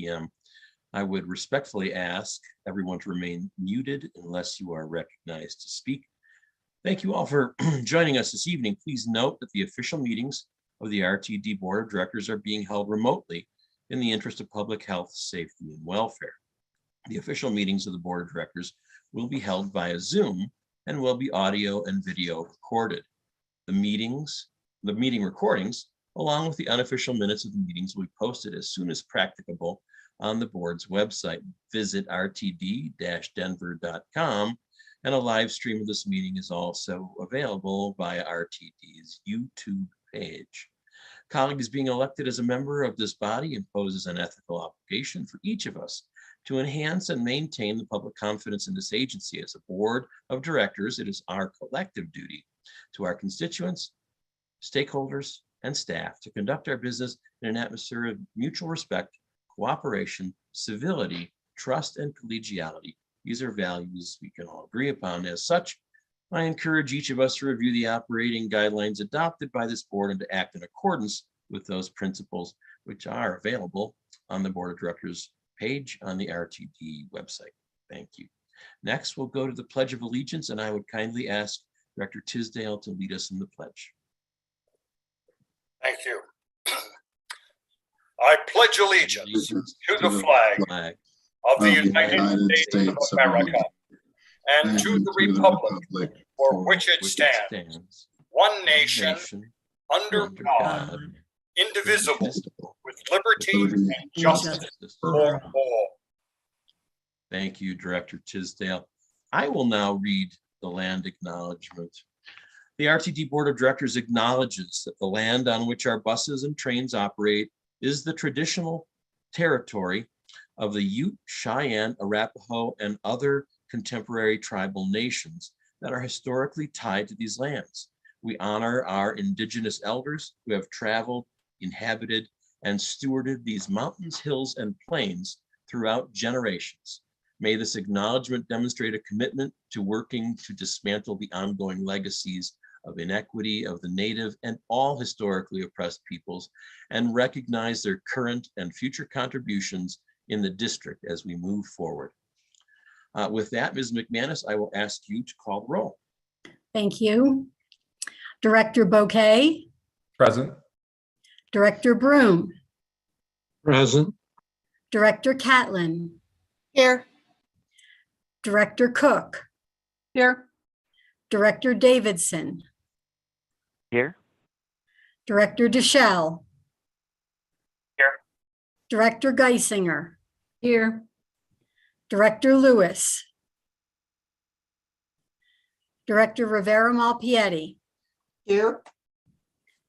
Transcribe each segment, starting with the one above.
p.m. I would respectfully ask everyone to remain muted unless you are recognized to speak. Thank you all for joining us this evening. Please note that the official meetings of the RTD Board of Directors are being held remotely in the interest of public health, safety, and welfare. The official meetings of the Board of Directors will be held via Zoom and will be audio and video recorded. The meeting recordings, along with the unofficial minutes of the meetings, will be posted as soon as practicable on the board's website. Visit rtd-denver.com, and a live stream of this meeting is also available via RTD's YouTube page. Colleagues, being elected as a member of this body imposes an ethical obligation for each of us to enhance and maintain the public confidence in this agency. As a board of directors, it is our collective duty to our constituents, stakeholders, and staff to conduct our business in an atmosphere of mutual respect, cooperation, civility, trust, and collegiality. These are values we can all agree upon. As such, I encourage each of us to review the operating guidelines adopted by this board and to act in accordance with those principles, which are available on the Board of Directors page on the RTD website. Thank you. Next, we'll go to the Pledge of Allegiance, and I would kindly ask Director Tisdale to lead us in the pledge. Thank you. I pledge allegiance to the flag of the United States of America and to the republic for which it stands, one nation, under God, indivisible, with liberty and justice for all. Thank you, Director Tisdale. I will now read the land acknowledgement. The RTD Board of Directors acknowledges that the land on which our buses and trains operate is the traditional territory of the Ute, Cheyenne, Arapaho, and other contemporary tribal nations that are historically tied to these lands. We honor our indigenous elders who have traveled, inhabited, and stewarded these mountains, hills, and plains throughout generations. May this acknowledgement demonstrate a commitment to working to dismantle the ongoing legacies of inequity of the Native and all historically oppressed peoples, and recognize their current and future contributions in the district as we move forward. With that, Ms. McManus, I will ask you to call the roll. Thank you. Director Bouquet. Present. Director Broom. Present. Director Catlin. Here. Director Cook. Here. Director Davidson. Here. Director Deschel. Here. Director Geisinger. Here. Director Lewis. Director Rivera Malpietti. Here.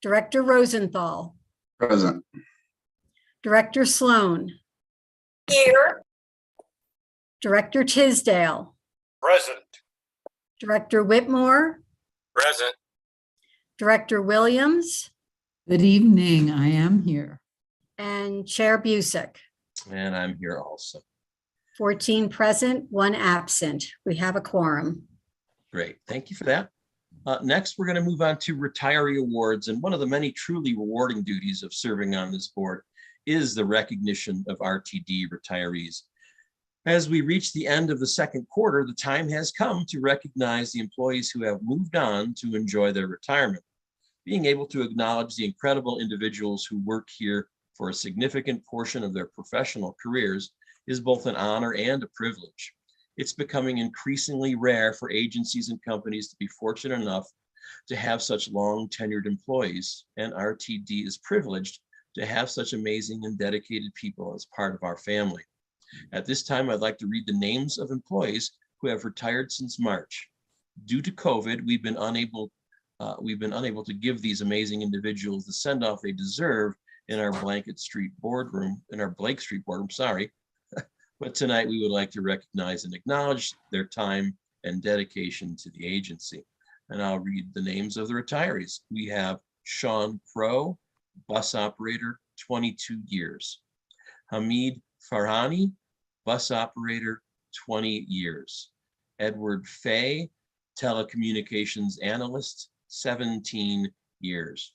Director Rosenthal. Present. Director Sloan. Here. Director Tisdale. Present. Director Whitmore. Present. Director Williams. Good evening, I am here. And Chair Busick. And I'm here also. 14 present, 1 absent. We have a quorum. Great, thank you for that. Next, we're going to move on to retiree awards. And one of the many truly rewarding duties of serving on this board is the recognition of RTD retirees. As we reach the end of the second quarter, the time has come to recognize the employees who have moved on to enjoy their retirement. Being able to acknowledge the incredible individuals who work here for a significant portion of their professional careers is both an honor and a privilege. It's becoming increasingly rare for agencies and companies to be fortunate enough to have such long tenured employees, and RTD is privileged to have such amazing and dedicated people as part of our family. At this time, I'd like to read the names of employees who have retired since March. Due to COVID, we've been unable to give these amazing individuals the send-off they deserve in our Blake Street boardroom, sorry. But tonight we would like to recognize and acknowledge their time and dedication to the agency. And I'll read the names of the retirees. We have Sean Crow, bus operator, 22 years. Hamid Farhani, bus operator, 20 years. Edward Fay, telecommunications analyst, 17 years.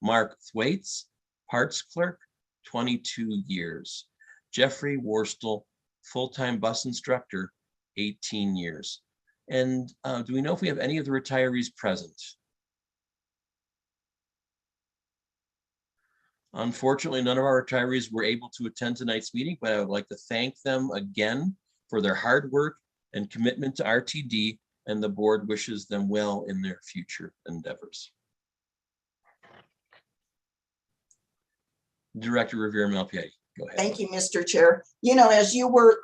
Mark Thwaites, parts clerk, 22 years. Jeffrey Worstel, full-time bus instructor, 18 years. And do we know if we have any of the retirees present? Unfortunately, none of our retirees were able to attend tonight's meeting, but I would like to thank them again for their hard work and commitment to RTD, and the board wishes them well in their future endeavors. Director Rivera-Malpiedi, go ahead. Thank you, Mr. Chair. You know, as you were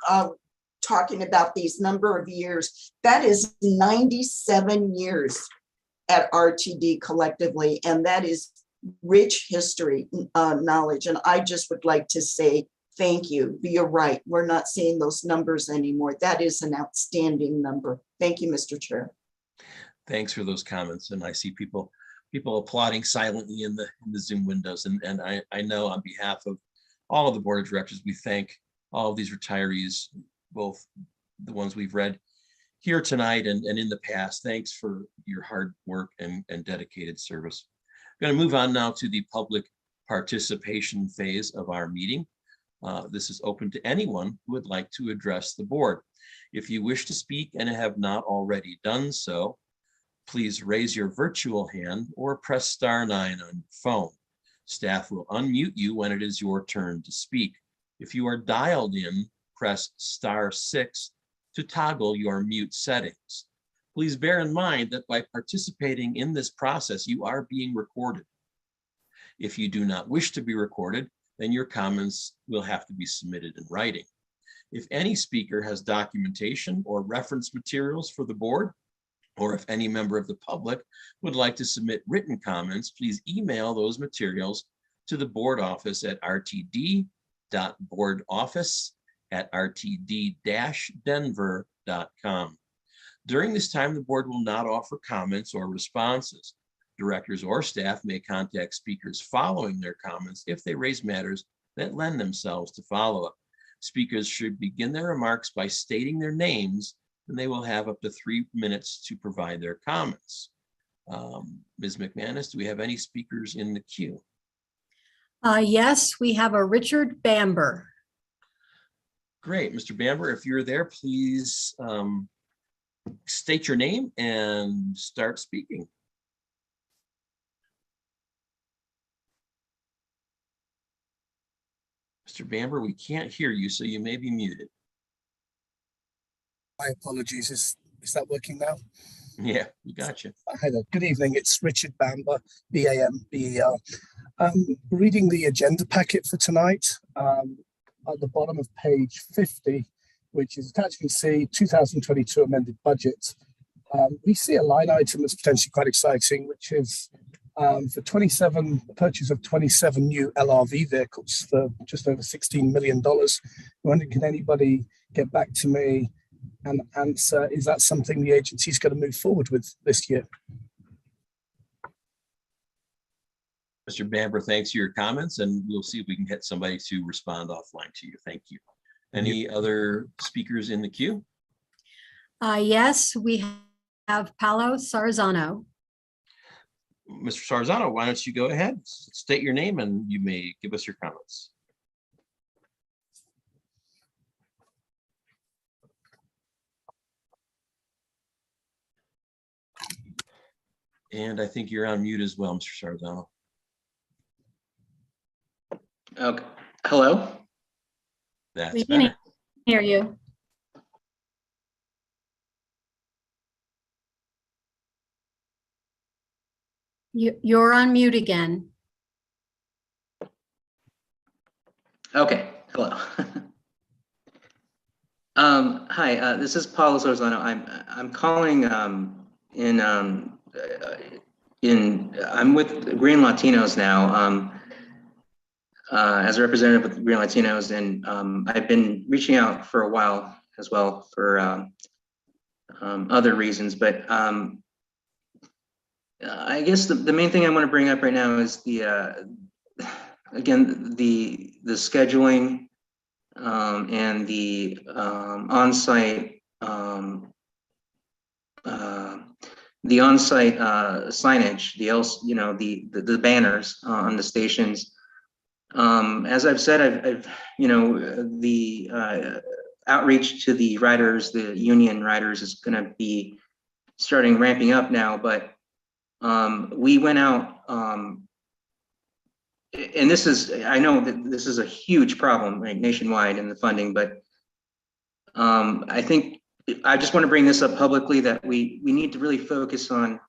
talking about these number of years, that is 97 years at RTD collectively, and that is rich history knowledge. And I just would like to say thank you. You're right. We're not seeing those numbers anymore. That is an outstanding number. Thank you, Mr. Chair. Thanks for those comments. And I see people applauding silently in the Zoom windows. And I know on behalf of all of the board of directors, we thank all of these retirees, both the ones we've read here tonight and in the past. Thanks for your hard work and dedicated service. I'm going to move on now to the public participation phase of our meeting. This is open to anyone who would like to address the board. If you wish to speak and have not already done so, please raise your virtual hand or press *9 on your phone. Staff will unmute you when it is your turn to speak. If you are dialed in, press *6 to toggle your mute settings. Please bear in mind that by participating in this process, you are being recorded. If you do not wish to be recorded, then your comments will have to be submitted in writing. If any speaker has documentation or reference materials for the board, or if any member of the public would like to submit written comments, please email those materials to the board office at rtd.boardoffice@rtd-denver.com. During this time, the board will not offer comments or responses. Directors or staff may contact speakers following their comments if they raise matters that lend themselves to follow-up. Speakers should begin their remarks by stating their names, and they will have up to 3 minutes to provide their comments. Ms. McManus, do we have any speakers in the queue? Yes, we have a Richard Bamber. Great, Mr. Bamber, if you're there, please state your name and start speaking. Mr. Bamber, we can't hear you, so you may be muted. My apologies. Is that working now? Yeah, we got you. Hi there. Good evening. It's Richard Bamber, B-A-M-B-E-R. Reading the agenda packet for tonight, at the bottom of page 50, which is attachment C, 2022 amended budget, we see a line item that's potentially quite exciting, which is for purchase of 27 new LRV vehicles for just over $16 million. I'm wondering, can anybody get back to me and answer, is that something the agency is going to move forward with this year? Mr. Bamber, thanks for your comments, and we'll see if we can get somebody to respond offline to you. Thank you. Any other speakers in the queue? Yes, we have Paolo Sarzano. Mr. Sarzano, why don't you go ahead, state your name, and you may give us your comments. And I think you're on mute as well, Mr. Sarzano. Okay. Hello? That's We can better. hear you. You're on mute again. Okay. Hello. Hi, this is Paulo Sorzano. I'm calling I'm with Green Latinos now. As a representative with Green Latinos, and I've been reaching out for a while as well for other reasons, but I guess the main thing I want to bring up right now is again the scheduling and the on-site signage, the banners on the stations. As I've said, I've the outreach to the riders, the union riders, is going to be starting ramping up now. But we went out, and this is, I know that this is a huge problem, right, nationwide in the funding, but I think I just want to bring this up publicly, that we need to really focus on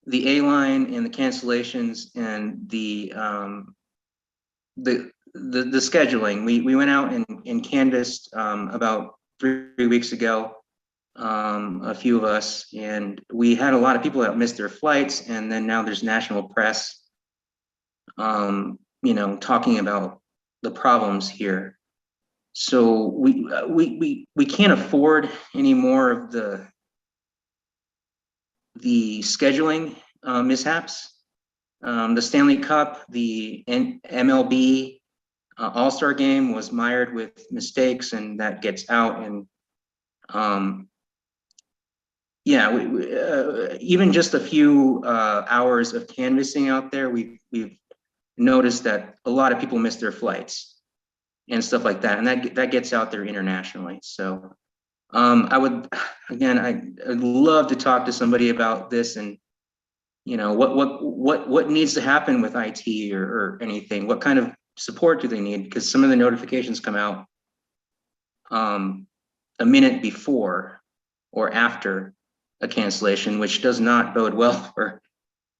the A-line and the cancellations and the scheduling. We went out and canvassed about 3 weeks ago, a few of us, and we had a lot of people that missed their flights, and then now there's national press, talking about the problems here. So we can't afford any more of the scheduling mishaps. The Stanley Cup, the MLB All-Star Game was mired with mistakes, and that gets out. And even just a few hours of canvassing out there, we've noticed that a lot of people miss their flights and stuff like that, and that gets out there internationally. So I'd love to talk to somebody about this, and what needs to happen with IT or anything. What kind of support do they need? Because some of the notifications come out a minute before or after a cancellation, which does not bode well for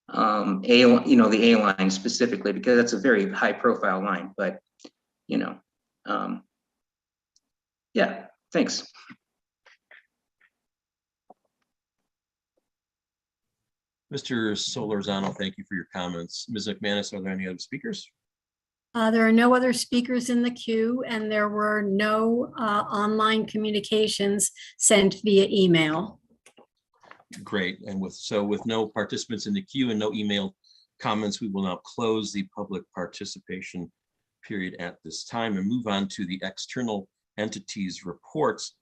the A line specifically, because that's a very high profile line. But thanks. Mr. Solorzano, thank you for your comments. Ms. McManus, are there any other speakers? There are no other speakers in the queue, and there were no online communications sent via email. Great. And with no participants in the queue and no email comments, we will now close the public participation period at this time and move on to the external entities reports.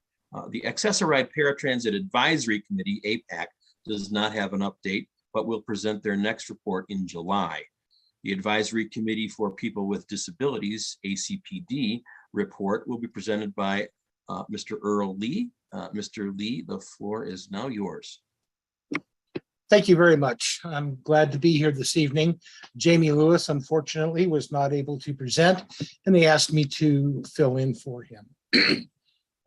The Access-a-Ride Paratransit Advisory Committee, APAC, does not have an update, but will present their next report in July. The Advisory Committee for People with Disabilities, ACPD, report will be presented by Mr. Earl Lee. Mr. Lee, the floor is now yours. Thank you very much. I'm glad to be here this evening. Jamie Lewis, unfortunately, was not able to present, and they asked me to fill in for him.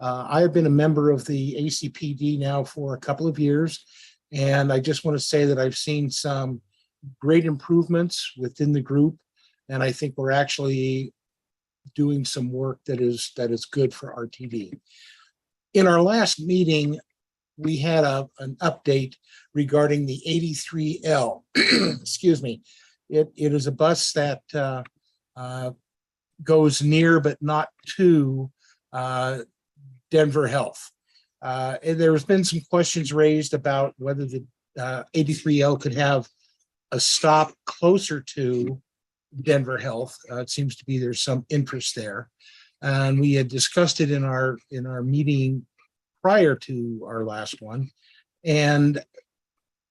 I have been a member of the ACPD now for a couple of years, and I just want to say that I've seen some great improvements within the group, and I think we're actually doing some work that is good for RTD. In our last meeting, we had an update regarding the 83L. Excuse me. It is a bus that goes near but not to Denver Health. And there has been some questions raised about whether the 83L could have a stop closer to Denver Health. It seems to be there's some interest there, and we had discussed it in our meeting prior to our last one, and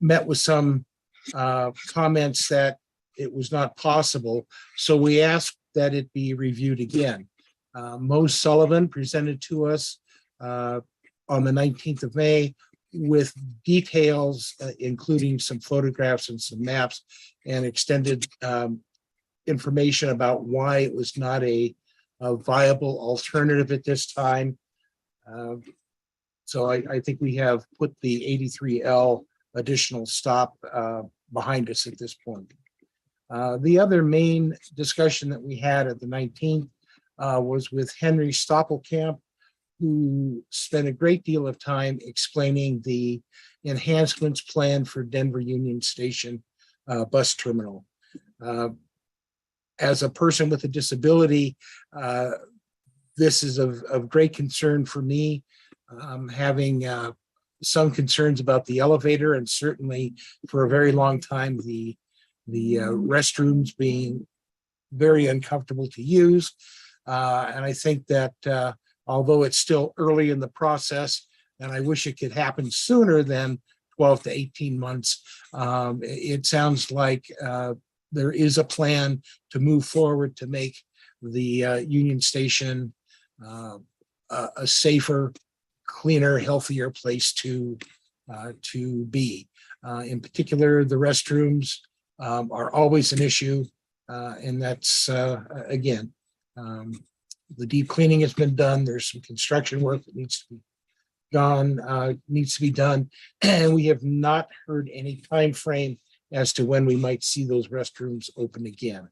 met with some comments that it was not possible. So we asked that it be reviewed again. Mo Sullivan presented to us on the 19th of May with details, including some photographs and some maps, and extended information about why it was not a viable alternative at this time. So I think we have put the 83L additional stop behind us at this point. The other main discussion that we had at the 19th was with Henry Stoppelkamp, who spent a great deal of time explaining the enhancements planned for Denver Union Station bus terminal. As a person with a disability, this is of great concern for me. Having some concerns about the elevator, and certainly for a very long time the restrooms being very uncomfortable to use. And I think that although it's still early in the process, and I wish it could happen sooner than 12 to 18 months, it sounds like there is a plan to move forward to make the Union Station a safer, cleaner, healthier place to be. In particular, the restrooms are always an issue, and that's again, the deep cleaning has been done. There's some construction work that needs to be done, and we have not heard any time frame as to when we might see those restrooms open again.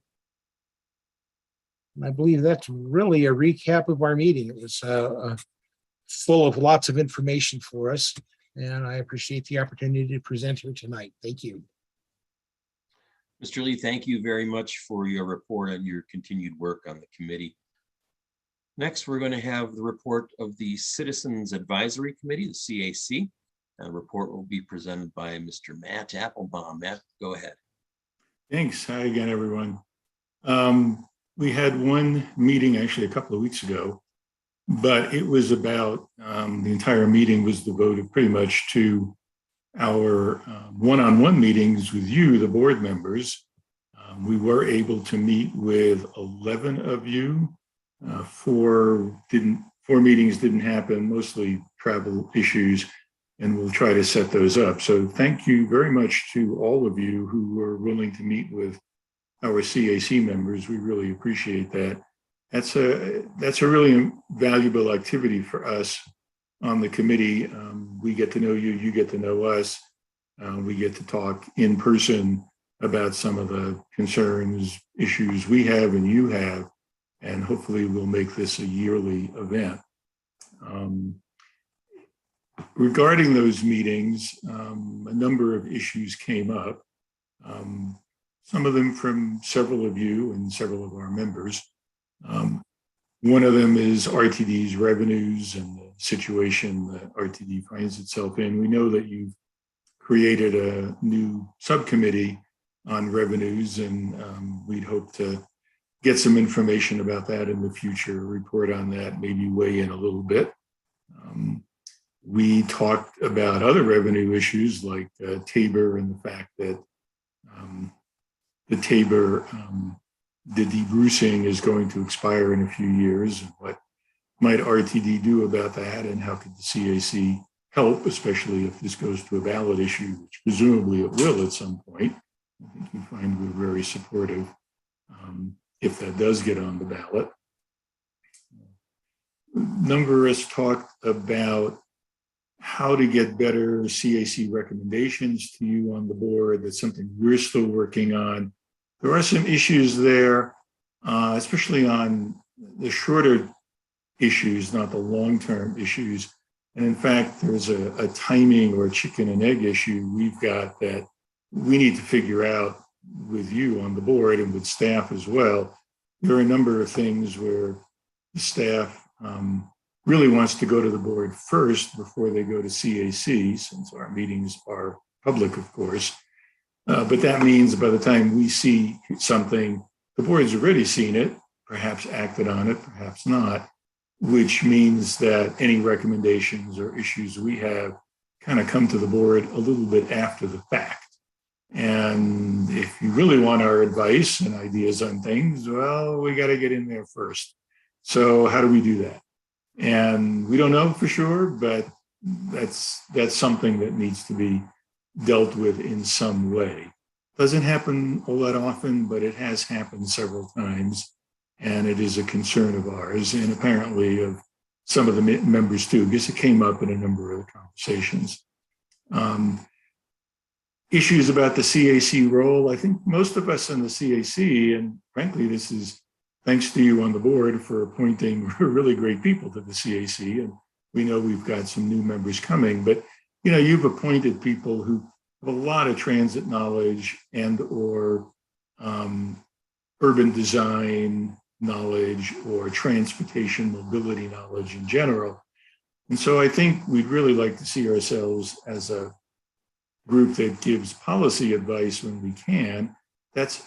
And I believe that's really a recap of our meeting. It was full of lots of information for us, and I appreciate the opportunity to present here tonight. Thank you. Mr. Lee, thank you very much for your report and your continued work on the committee. Next, we're going to have the report of the Citizens Advisory Committee, the CAC. The report will be presented by Mr. Matt Applebaum. Matt, go ahead. Thanks. Hi again, everyone. We had one meeting actually a couple of weeks ago, but it was about the entire meeting was devoted pretty much to our one-on-one meetings with you, the board members. We were able to meet with 11 of you. Four meetings didn't happen, mostly travel issues, and we'll try to set those up. So thank you very much to all of you who were willing to meet with our CAC members. We really appreciate that. That's a really valuable activity for us on the committee. We get to know you, you get to know us. We get to talk in person about some of the concerns, issues we have and you have, and hopefully we'll make this a yearly event. Regarding those meetings, a number of issues came up, some of them from several of you and several of our members. One of them is RTD's revenues and the situation that RTD finds itself in. We know that you've created a new subcommittee on revenues, and we'd hope to get some information about that in the future, report on that, maybe weigh in a little bit. We talked about other revenue issues like Tabor and the fact that the Tabor, the debrucing is going to expire in a few years, and what might RTD do about that, and how could the CAC help, especially if this goes to a ballot issue, which presumably it will at some point. I think you find we're very supportive if that does get on the ballot. A number of us talked about how to get better CAC recommendations to you on the board. That's something we're still working on. There are some issues there, especially on the shorter issues, not the long-term issues. And in fact, there's a timing or chicken and egg issue we've got that we need to figure out with you on the board and with staff as well. There are a number of things where the staff really wants to go to the board first before they go to CAC, since our meetings are public, of course. But that means by the time we see something, the board's already seen it, perhaps acted on it, perhaps not, which means that any recommendations or issues we have kind of come to the board a little bit after the fact. And if you really want our advice and ideas on things, well, we got to get in there first. So how do we do that? And we don't know for sure, but that's something that needs to be dealt with in some way. Doesn't happen all that often, but it has happened several times. And it is a concern of ours, and apparently of some of the members too, because it came up in a number of the conversations. Issues about the CAC role. I think most of us in the CAC, and frankly, this is thanks to you on the board for appointing really great people to the CAC. And we know we've got some new members coming, but you know, you've appointed people who have a lot of transit knowledge and or urban design knowledge or transportation mobility knowledge in general. And so I think we'd really like to see ourselves as a group that gives policy advice when we can. That's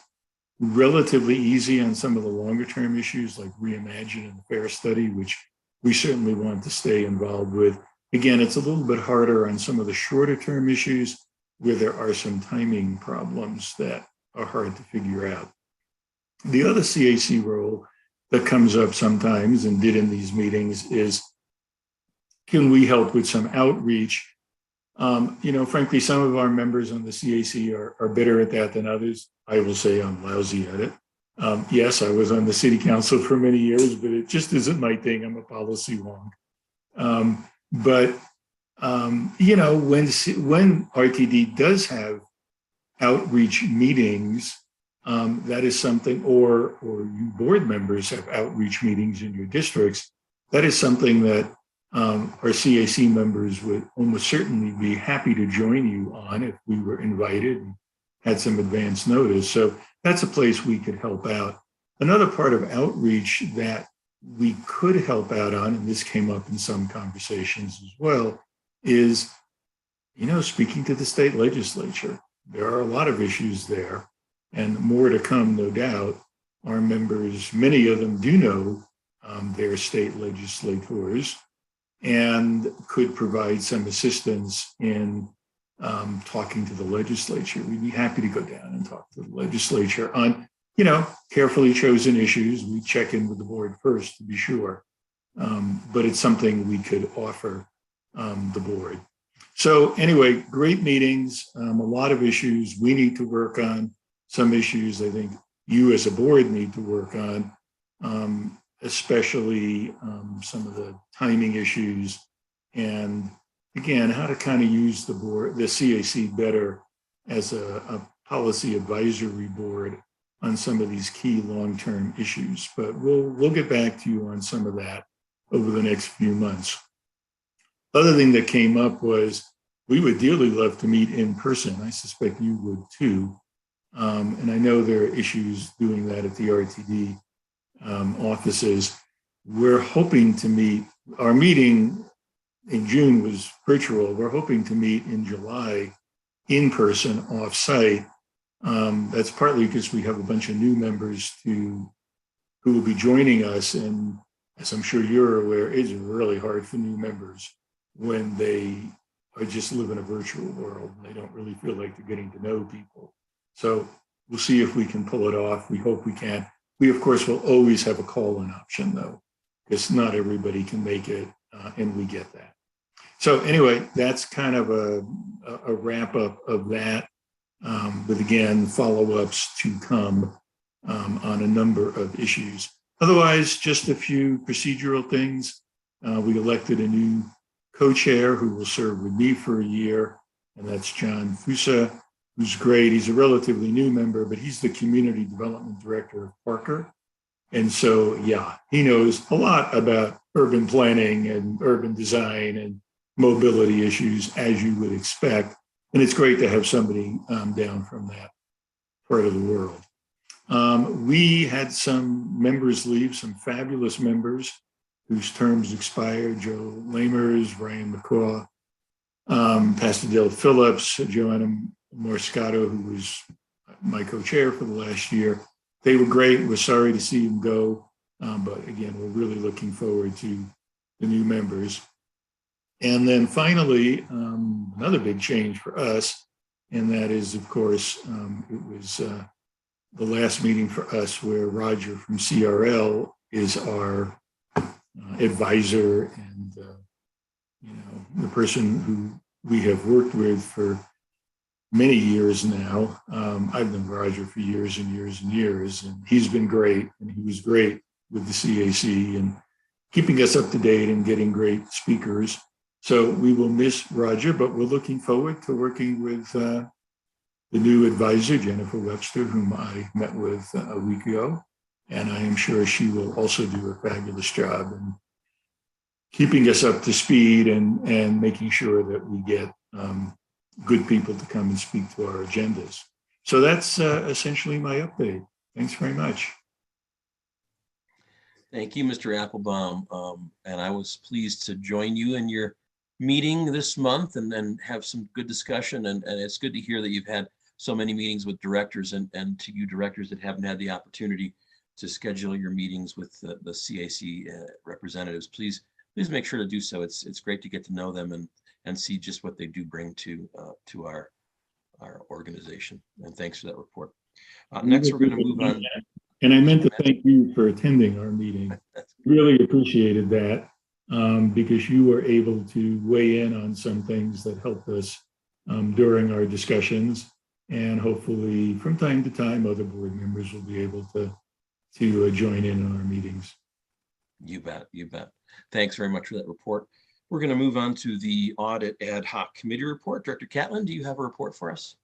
relatively easy on some of the longer term issues like Reimagine and the FAIR study, which we certainly want to stay involved with. Again, it's a little bit harder on some of the shorter term issues where there are some timing problems that are hard to figure out. The other CAC role that comes up sometimes and did in these meetings is, can we help with some outreach? Frankly, some of our members on the CAC are better at that than others. I will say I'm lousy at it. Yes, I was on the city council for many years, but it just isn't my thing. I'm a policy wonk. When RTD does have outreach meetings, that is something, or you board members have outreach meetings in your districts, that is something that our CAC members would almost certainly be happy to join you on if we were invited and had some advance notice. So that's a place we could help out. Another part of outreach that we could help out on, and this came up in some conversations as well, is, speaking to the state legislature. There are a lot of issues there, and more to come, no doubt. Our members, many of them do know their state legislators and could provide some assistance in talking to the legislature. We'd be happy to go down and talk to the legislature on, carefully chosen issues. We check in with the board first to be sure, but it's something we could offer the board. So anyway, great meetings, a lot of issues we need to work on. Some issues I think you as a board need to work on, especially some of the timing issues, and again, how to kind of use the CAC better as a policy advisory board on some of these key long-term issues. But we'll get back to you on some of that over the next few months. Other thing that came up was we would dearly love to meet in person. I suspect you would too. And I know there are issues doing that at the RTD offices. We're hoping to meet, our meeting in June was virtual. We're hoping to meet in July in person off-site. That's partly because we have a bunch of new members who will be joining us. And as I'm sure you're aware, it's really hard for new members when they are just live in a virtual world. They don't really feel like they're getting to know people. So we'll see if we can pull it off. We hope we can. We, of course, will always have a call-in option, though, because not everybody can make it, and we get that. So anyway, that's kind of a wrap-up of that. But again, follow-ups to come on a number of issues. Otherwise, just a few procedural things. We elected a new co-chair who will serve with me for a year, and that's John Fusa, who's great. He's a relatively new member, but he's the community development director of Parker. And so, yeah, he knows a lot about urban planning and urban design and mobility issues, as you would expect. And it's great to have somebody down from that part of the world. We had some members leave, some fabulous members whose terms expired: Joe Lamers, Ryan McCaw, Pastor Dale Phillips, Joanna Morscato, who was my co-chair for the last year. They were great. We're sorry to see them go. But again, we're really looking forward to the new members. And then finally, another big change for us, and that is, of course, it was the last meeting for us where Roger from CRL is our advisor and, the person who we have worked with for many years now. I've known Roger for years and years and years, and he's been great, and he was great with the CAC and keeping us up to date and getting great speakers. So we will miss Roger, but we're looking forward to working with the new advisor, Jennifer Webster, whom I met with a week ago. And I am sure she will also do a fabulous job in keeping us up to speed and making sure that we get good people to come and speak to our agendas. So that's essentially my update. Thanks very much. Thank you, Mr. Applebaum. And I was pleased to join you in your meeting this month and then have some good discussion. And it's good to hear that you've had so many meetings with directors, and to you directors that haven't had the opportunity to schedule your meetings with the CAC representatives, please make sure to do so. It's great to get to know them and see just what they do bring to our organization. And thanks for that report. Next, we're going to move on. And I meant to thank you for attending our meeting. Really appreciated that because you were able to weigh in on some things that helped us during our discussions. And hopefully from time to time, other board members will be able to join in on our meetings. You bet, you bet. Thanks very much for that report. We're going to move on to the Audit Ad Hoc Committee report. Director Catlin, do you have a report for us?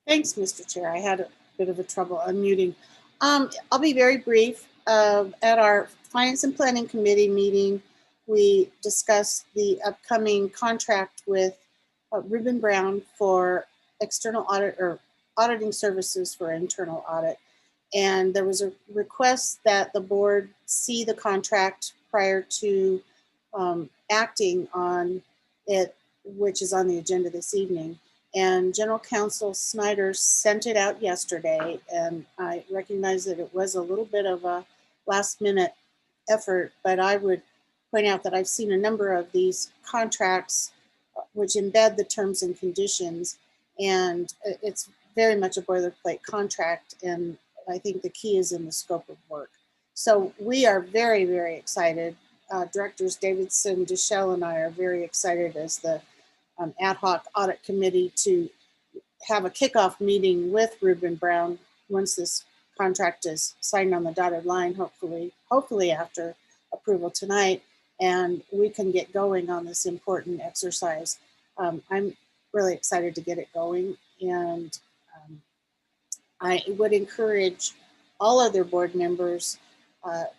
Thanks, Mr. Chair. I had a bit of a trouble unmuting. I'll be very brief. At our Finance and Planning Committee meeting, we discussed the upcoming contract with Reuben Brown for external audit or auditing services for internal audit. And there was a request that the board see the contract prior to acting on it, which is on the agenda this evening. And General Counsel Snyder sent it out yesterday, and I recognize that it was a little bit of a last minute effort, but I would point out that I've seen a number of these contracts which embed the terms and conditions, and it's very much a boilerplate contract, and I think the key is in the scope of work. So we are very, very excited. Directors Davidson, Deschel, and I are very excited as the ad hoc audit committee to have a kickoff meeting with Reuben Brown once this contract is signed on the dotted line, hopefully after approval tonight, and we can get going on this important exercise. I'm really excited to get it going, and I would encourage all other board members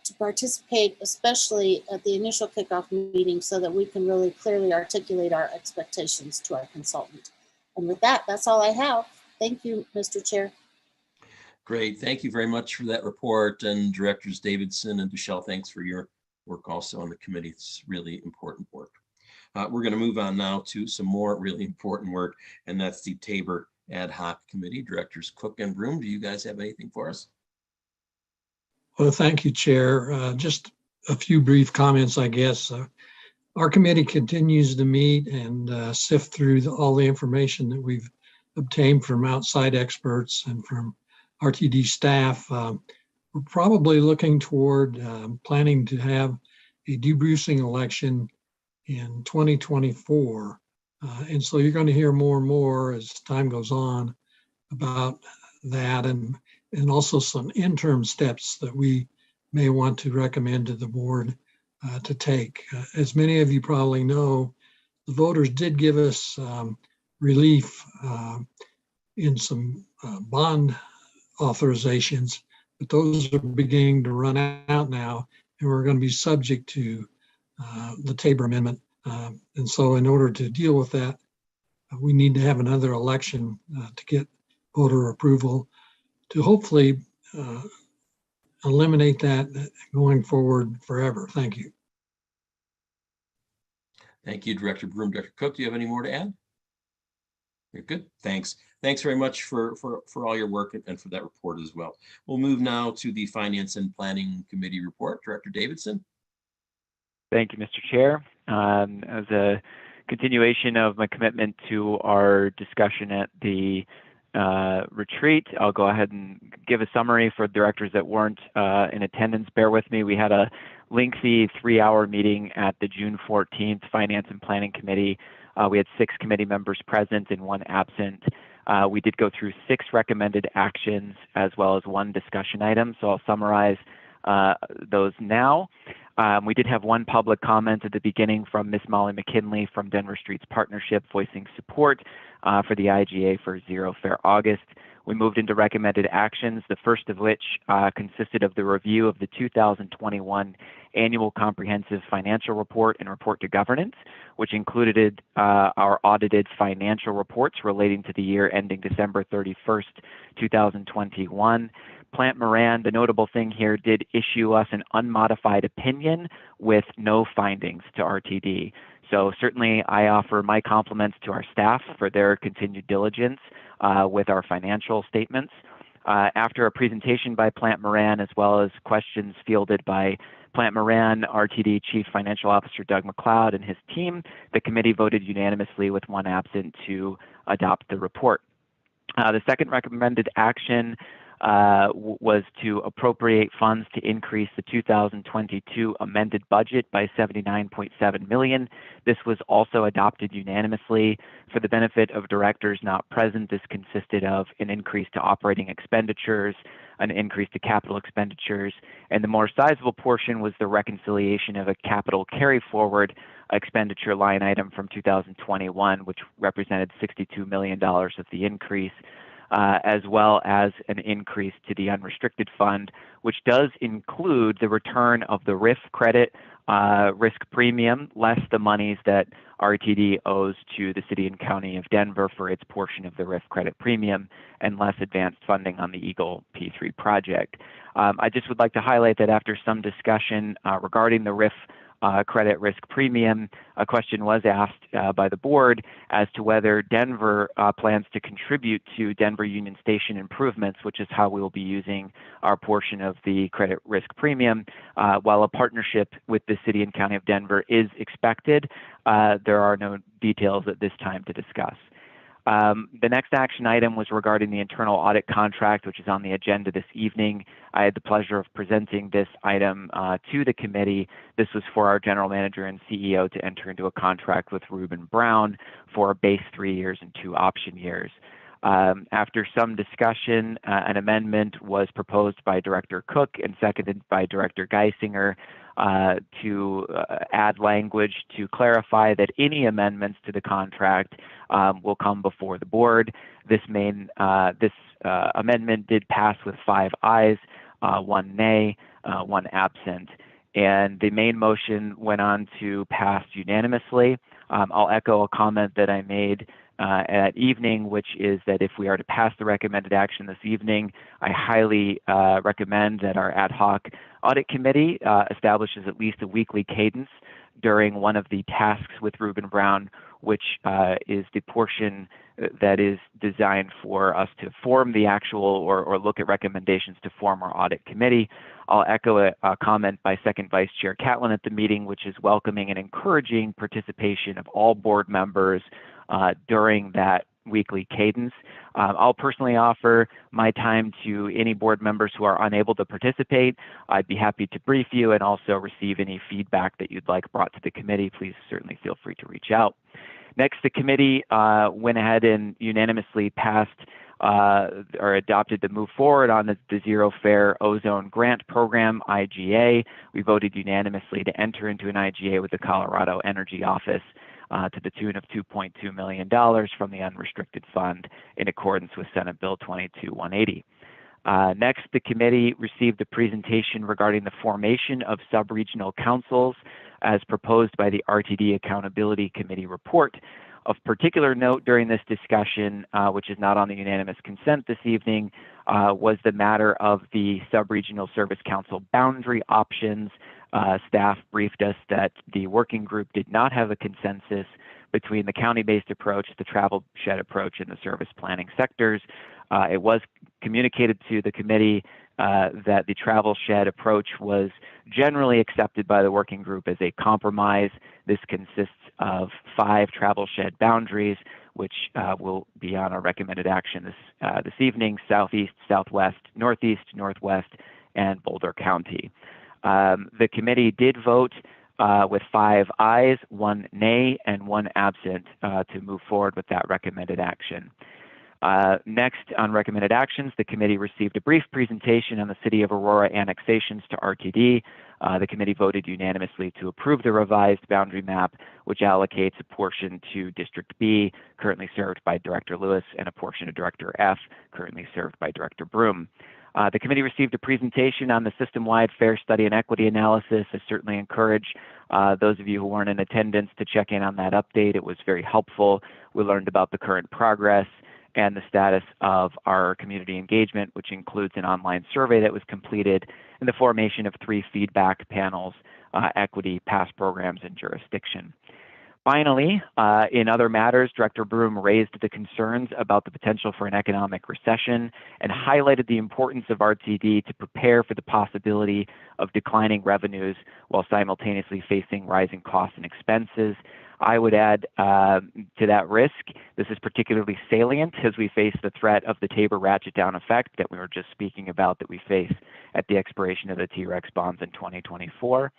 to participate, especially at the initial kickoff meeting, so that we can really clearly articulate our expectations to our consultant. And with that, that's all I have. Thank you, Mr. Chair. Great. Thank you very much for that report. And Directors Davidson and Deschel, thanks for your work also on the committee. It's really important work. We're going to move on now to some more really important work, and that's the Tabor Ad Hoc Committee. Directors Cook and Broom, do you guys have anything for us? Well, thank you, Chair. Just a few brief comments, I guess. Our committee continues to meet and sift through all the information that we've obtained from outside experts and from RTD staff. We're probably looking toward planning to have a debrucing election in 2024. And so you're going to hear more and more as time goes on about that, and also some interim steps that we may want to recommend to the board to take. As many of you probably know, the voters did give us relief in some bond authorizations, but those are beginning to run out now, and we're going to be subject to the Tabor Amendment. And so in order to deal with that, we need to have another election to get voter approval to hopefully eliminate that going forward forever. Thank you. Thank you, Director Broom. Director Cook, do you have any more to add? You're good. Thanks. Thanks very much for all your work and for that report as well. We'll move now to the Finance and Planning Committee report. Director Davidson. Thank you, Mr. Chair. As a continuation of my commitment to our discussion at the retreat, I'll go ahead and give a summary for directors that weren't in attendance. Bear with me. We had a lengthy 3-hour meeting at the June 14th Finance and Planning Committee. We had 6 committee members present and 1 absent. We did go through 6 recommended actions as well as 1 discussion item. So I'll summarize those now. We did have 1 public comment at the beginning from Ms. Molly McKinley from Denver Streets Partnership voicing support for the IGA for Zero Fair August. We moved into recommended actions, the first of which consisted of the review of the 2021 Annual Comprehensive Financial Report and Report to Governance, which included our audited financial reports relating to the year ending December 31st, 2021. Plant Moran, the notable thing here, did issue us an unmodified opinion with no findings to RTD. So certainly I offer my compliments to our staff for their continued diligence with our financial statements. After a presentation by Plant Moran, as well as questions fielded by Plant Moran, RTD Chief Financial Officer Doug McLeod and his team, the committee voted unanimously with one absent to adopt the report. The second recommended action was to appropriate funds to increase the 2022 amended budget by $79.7 million. This was also adopted unanimously. For the benefit of directors not present, this consisted of an increase to operating expenditures, an increase to capital expenditures, and the more sizable portion was the reconciliation of a capital carry forward expenditure line item from 2021, which represented $62 million of the increase. As well as an increase to the unrestricted fund, which does include the return of the RIF credit risk premium, less the monies that RTD owes to the City and County of Denver for its portion of the RIF credit premium, and less advanced funding on the Eagle P3 project. I just would like to highlight that after some discussion regarding the RIF credit risk premium, a question was asked by the board as to whether Denver plans to contribute to Denver Union Station improvements, which is how we will be using our portion of the credit risk premium. While a partnership with the City and County of Denver is expected, there are no details at this time to discuss. The next action item was regarding the internal audit contract, which is on the agenda this evening. I had the pleasure of presenting this item to the committee. This was for our general manager and CEO to enter into a contract with Reuben Brown for a base 3 years and 2 option years. After some discussion, an amendment was proposed by Director Cook and seconded by Director Geisinger to add language to clarify that any amendments to the contract will come before the board. This amendment did pass with 5 ayes, 1 nay, 1 absent, and the main motion went on to pass unanimously. I'll echo a comment that I made at evening, which is that if we are to pass the recommended action this evening, I highly recommend that our ad hoc audit committee establishes at least a weekly cadence during one of the tasks with Reuben Brown, which is the portion that is designed for us to form the actual or look at recommendations to form our audit committee. I'll echo a comment by Second Vice Chair Catlin at the meeting, which is welcoming and encouraging participation of all board members during that weekly cadence. I'll personally offer my time to any board members who are unable to participate. I'd be happy to brief you and also receive any feedback that you'd like brought to the committee. Please certainly feel free to reach out. Next, the committee went ahead and unanimously passed or adopted to move forward on the Zero Fare Ozone Grant Program, IGA. We voted unanimously to enter into an IGA with the Colorado Energy Office to the tune of $2.2 million from the unrestricted fund in accordance with Senate Bill 22-180. Next, the committee received a presentation regarding the formation of sub-regional councils as proposed by the RTD Accountability Committee report. Of particular note during this discussion, which is not on the unanimous consent this evening, was the matter of the sub-regional service council boundary options. Staff briefed us that the working group did not have a consensus between the county-based approach, the travel shed approach, and the service planning sectors. It was communicated to the committee that the travel shed approach was generally accepted by the working group as a compromise. This consists of 5 travel shed boundaries, which will be on our recommended action this evening: Southeast, Southwest, Northeast, Northwest, and Boulder County. The committee did vote with 5 ayes, 1 nay, and 1 absent to move forward with that recommended action. Next, on recommended actions, the committee received a brief presentation on the City of Aurora annexations to RTD. The committee voted unanimously to approve the revised boundary map, which allocates a portion to District B, currently served by Director Lewis, and a portion to Director F, currently served by Director Broom. The committee received a presentation on the system-wide fare study and equity analysis. I certainly encourage those of you who weren't in attendance to check in on that update. It was very helpful. We learned about the current progress and the status of our community engagement, which includes an online survey that was completed and the formation of 3 feedback panels, equity, past programs, and jurisdiction. Finally, in other matters, Director Broom raised the concerns about the potential for an economic recession and highlighted the importance of RTD to prepare for the possibility of declining revenues while simultaneously facing rising costs and expenses. I would add to that risk, this is particularly salient as we face the threat of the Tabor ratchet down effect that we were just speaking about that we face at the expiration of the T-Rex bonds in 2024.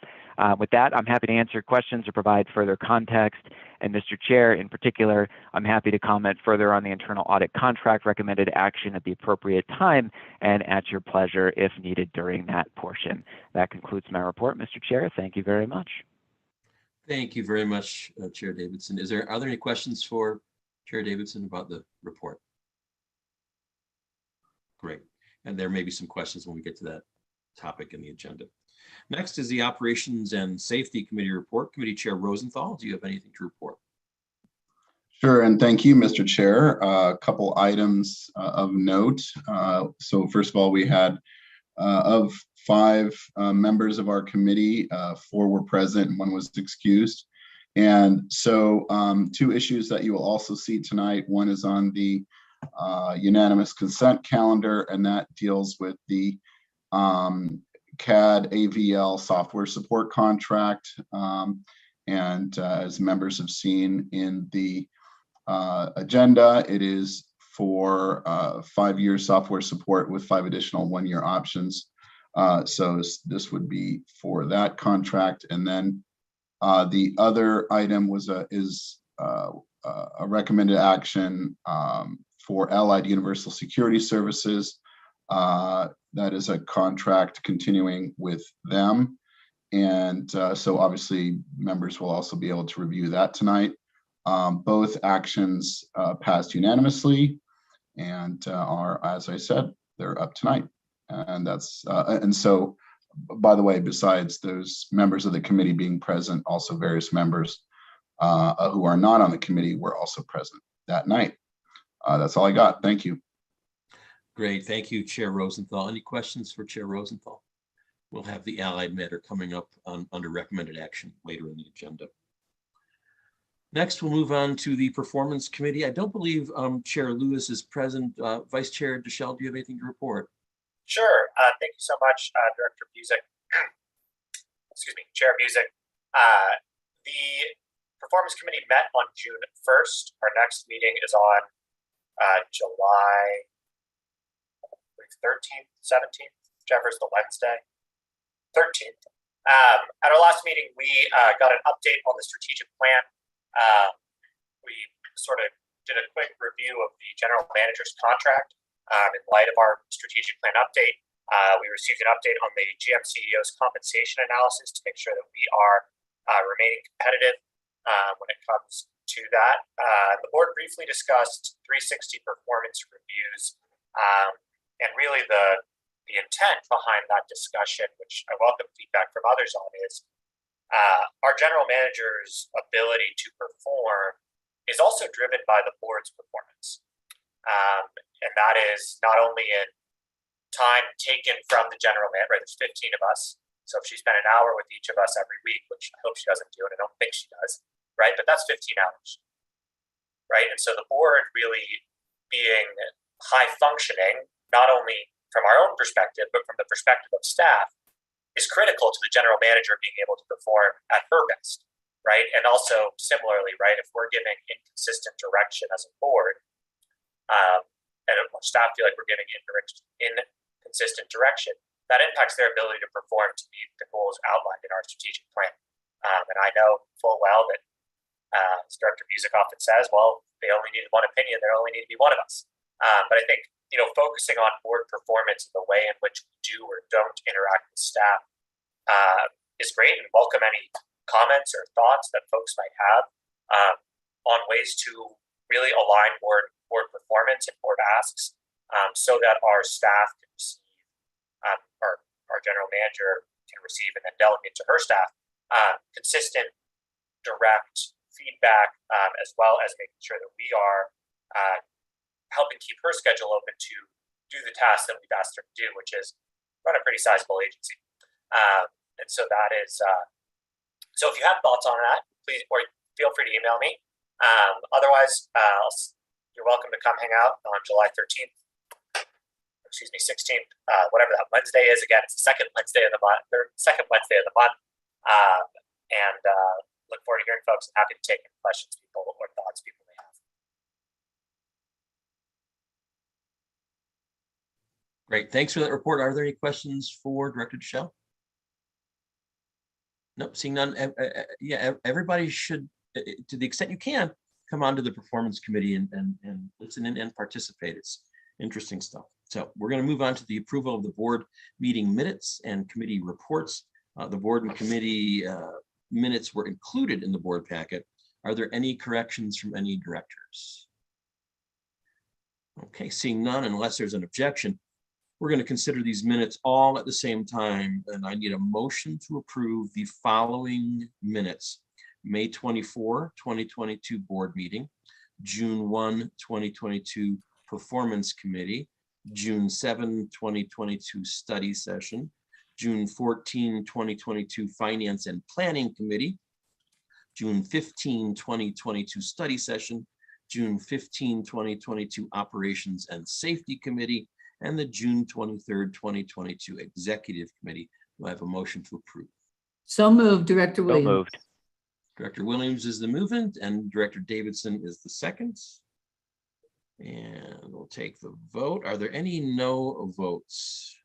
With that, I'm happy to answer questions or provide further context. And Mr. Chair, in particular, I'm happy to comment further on the internal audit contract recommended action at the appropriate time and at your pleasure if needed during that portion. That concludes my report, Mr. Chair. Thank you very much. Thank you very much, Chair Davidson. Are there any questions for Chair Davidson about the report? Great. And there may be some questions when we get to that topic in the agenda. Next is the Operations and Safety Committee report. Committee Chair Rosenthal, do you have anything to report? Sure, and thank you, Mr. Chair. A couple items of note. So first of all, we had of 5 members of our committee, 4 were present and 1 was excused. And so 2 issues that you will also see tonight. One is on the unanimous consent calendar, and that deals with the CAD AVL software support contract. And as members have seen in the agenda, it is for 5-year software support with 5 additional 1-year options. So this would be for that contract. And then the other item was is a recommended action for Allied Universal Security Services. That is a contract continuing with them. And so obviously members will also be able to review that tonight. Both actions passed unanimously and are, as I said, they're up tonight. And that's and so, by the way, besides those members of the committee being present, also various members who are not on the committee were also present that night. That's all I got. Thank you. Great. Thank you, Chair Rosenthal. Any questions for Chair Rosenthal? We'll have the allied matter coming up under recommended action later in the agenda. Next, we'll move on to the Performance Committee. I don't believe Chair Lewis is present. Vice Chair Deschel, do you have anything to report? Sure. Thank you so much, Director Busick. Excuse me, Chair Busick. The Performance Committee met on June 1st. Our next meeting is on July 13th, 17th, whichever is the Wednesday, 13th. At our last meeting, we got an update on the strategic plan. We sort of did a quick review of the general manager's contract. In light of our strategic plan update, we received an update on the GM CEO's compensation analysis to make sure that we are remaining competitive when it comes to that. The board briefly discussed 360 performance reviews, and really the intent behind that discussion, which I welcome feedback from others on, is our general manager's ability to perform is also driven by the board's performance. And that is not only in time taken from the general manager, right? There's 15 of us. So if she spent an hour with each of us every week, which I hope she doesn't do, and I don't think she does, right? But that's 15 hours, right? And so the board really being high functioning, not only from our own perspective, but from the perspective of staff, is critical to the general manager being able to perform at her best, right? And also similarly, right, if we're giving inconsistent direction as a board, and our staff feel like we're giving inconsistent direction, that impacts their ability to perform to meet the goals outlined in our strategic plan. And I know full well that, as Director Busick often says, well, they only need one opinion, there only need to be one of us. But I think, focusing on board performance and the way in which we do or don't interact with staff is great, and welcome any comments or thoughts that folks might have on ways to really align board performance and board asks so that our staff can receive, or our general manager can receive and then delegate to her staff consistent, direct feedback, as well as making sure that we are helping keep her schedule open to do the tasks that we've asked her to do, which is run a pretty sizable agency. And so that is, so if you have thoughts on that, please, or feel free to email me. Otherwise, you're welcome to come hang out on July 13th. Excuse me, 16th, whatever that Wednesday is. Again, it's the second Wednesday of the month. And look forward to hearing folks. I'm happy to take any questions people or thoughts people may have. Great, thanks for that report. Are there any questions for Director Deschel? Nope, seeing none. Yeah, everybody should, to the extent you can, come onto the performance committee and listen in and participate. It's interesting stuff. So we're going to move on to the approval of the board meeting minutes and committee reports. The board and committee minutes were included in the board packet. Are there any corrections from any directors? Okay, seeing none, unless there's an objection, we're going to consider these minutes all at the same time, and I need a motion to approve the following minutes. May 24, 2022 board meeting, June 1, 2022 performance committee, June 7, 2022 study session, June 14, 2022 finance and planning committee, June 15, 2022 study session, June 15, 2022 operations and safety committee, and the June 23rd, 2022 executive committee. Do I have a motion to approve? So moved, Director So Williams. moved. Director Williams is the movement and Director Davidson is the second. And we'll take the vote. Are there any no votes?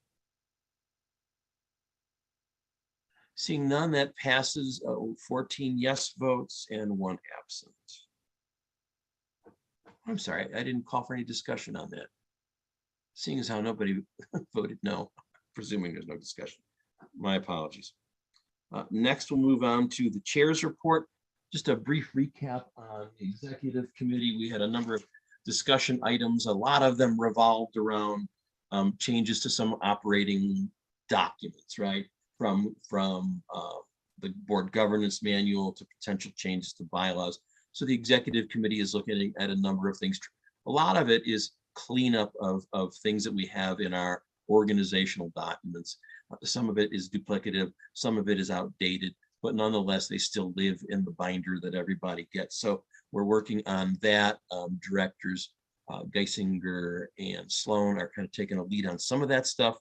Seeing none, that passes. 14 yes votes and 1 absent. I'm sorry, I didn't call for any discussion on that. Seeing as how nobody voted no, presuming there's no discussion. My apologies. Next, we'll move on to the chair's report. Just a brief recap on the executive committee. We had a number of discussion items. A lot of them revolved around changes to some operating documents, right? From the board governance manual to potential changes to bylaws. So the executive committee is looking at a number of things. A lot of it is cleanup of things that we have in our organizational documents. Some of it is duplicative, some of it is outdated, but nonetheless, they still live in the binder that everybody gets. So we're working on that. Directors Geisinger and Sloan are kind of taking a lead on some of that stuff.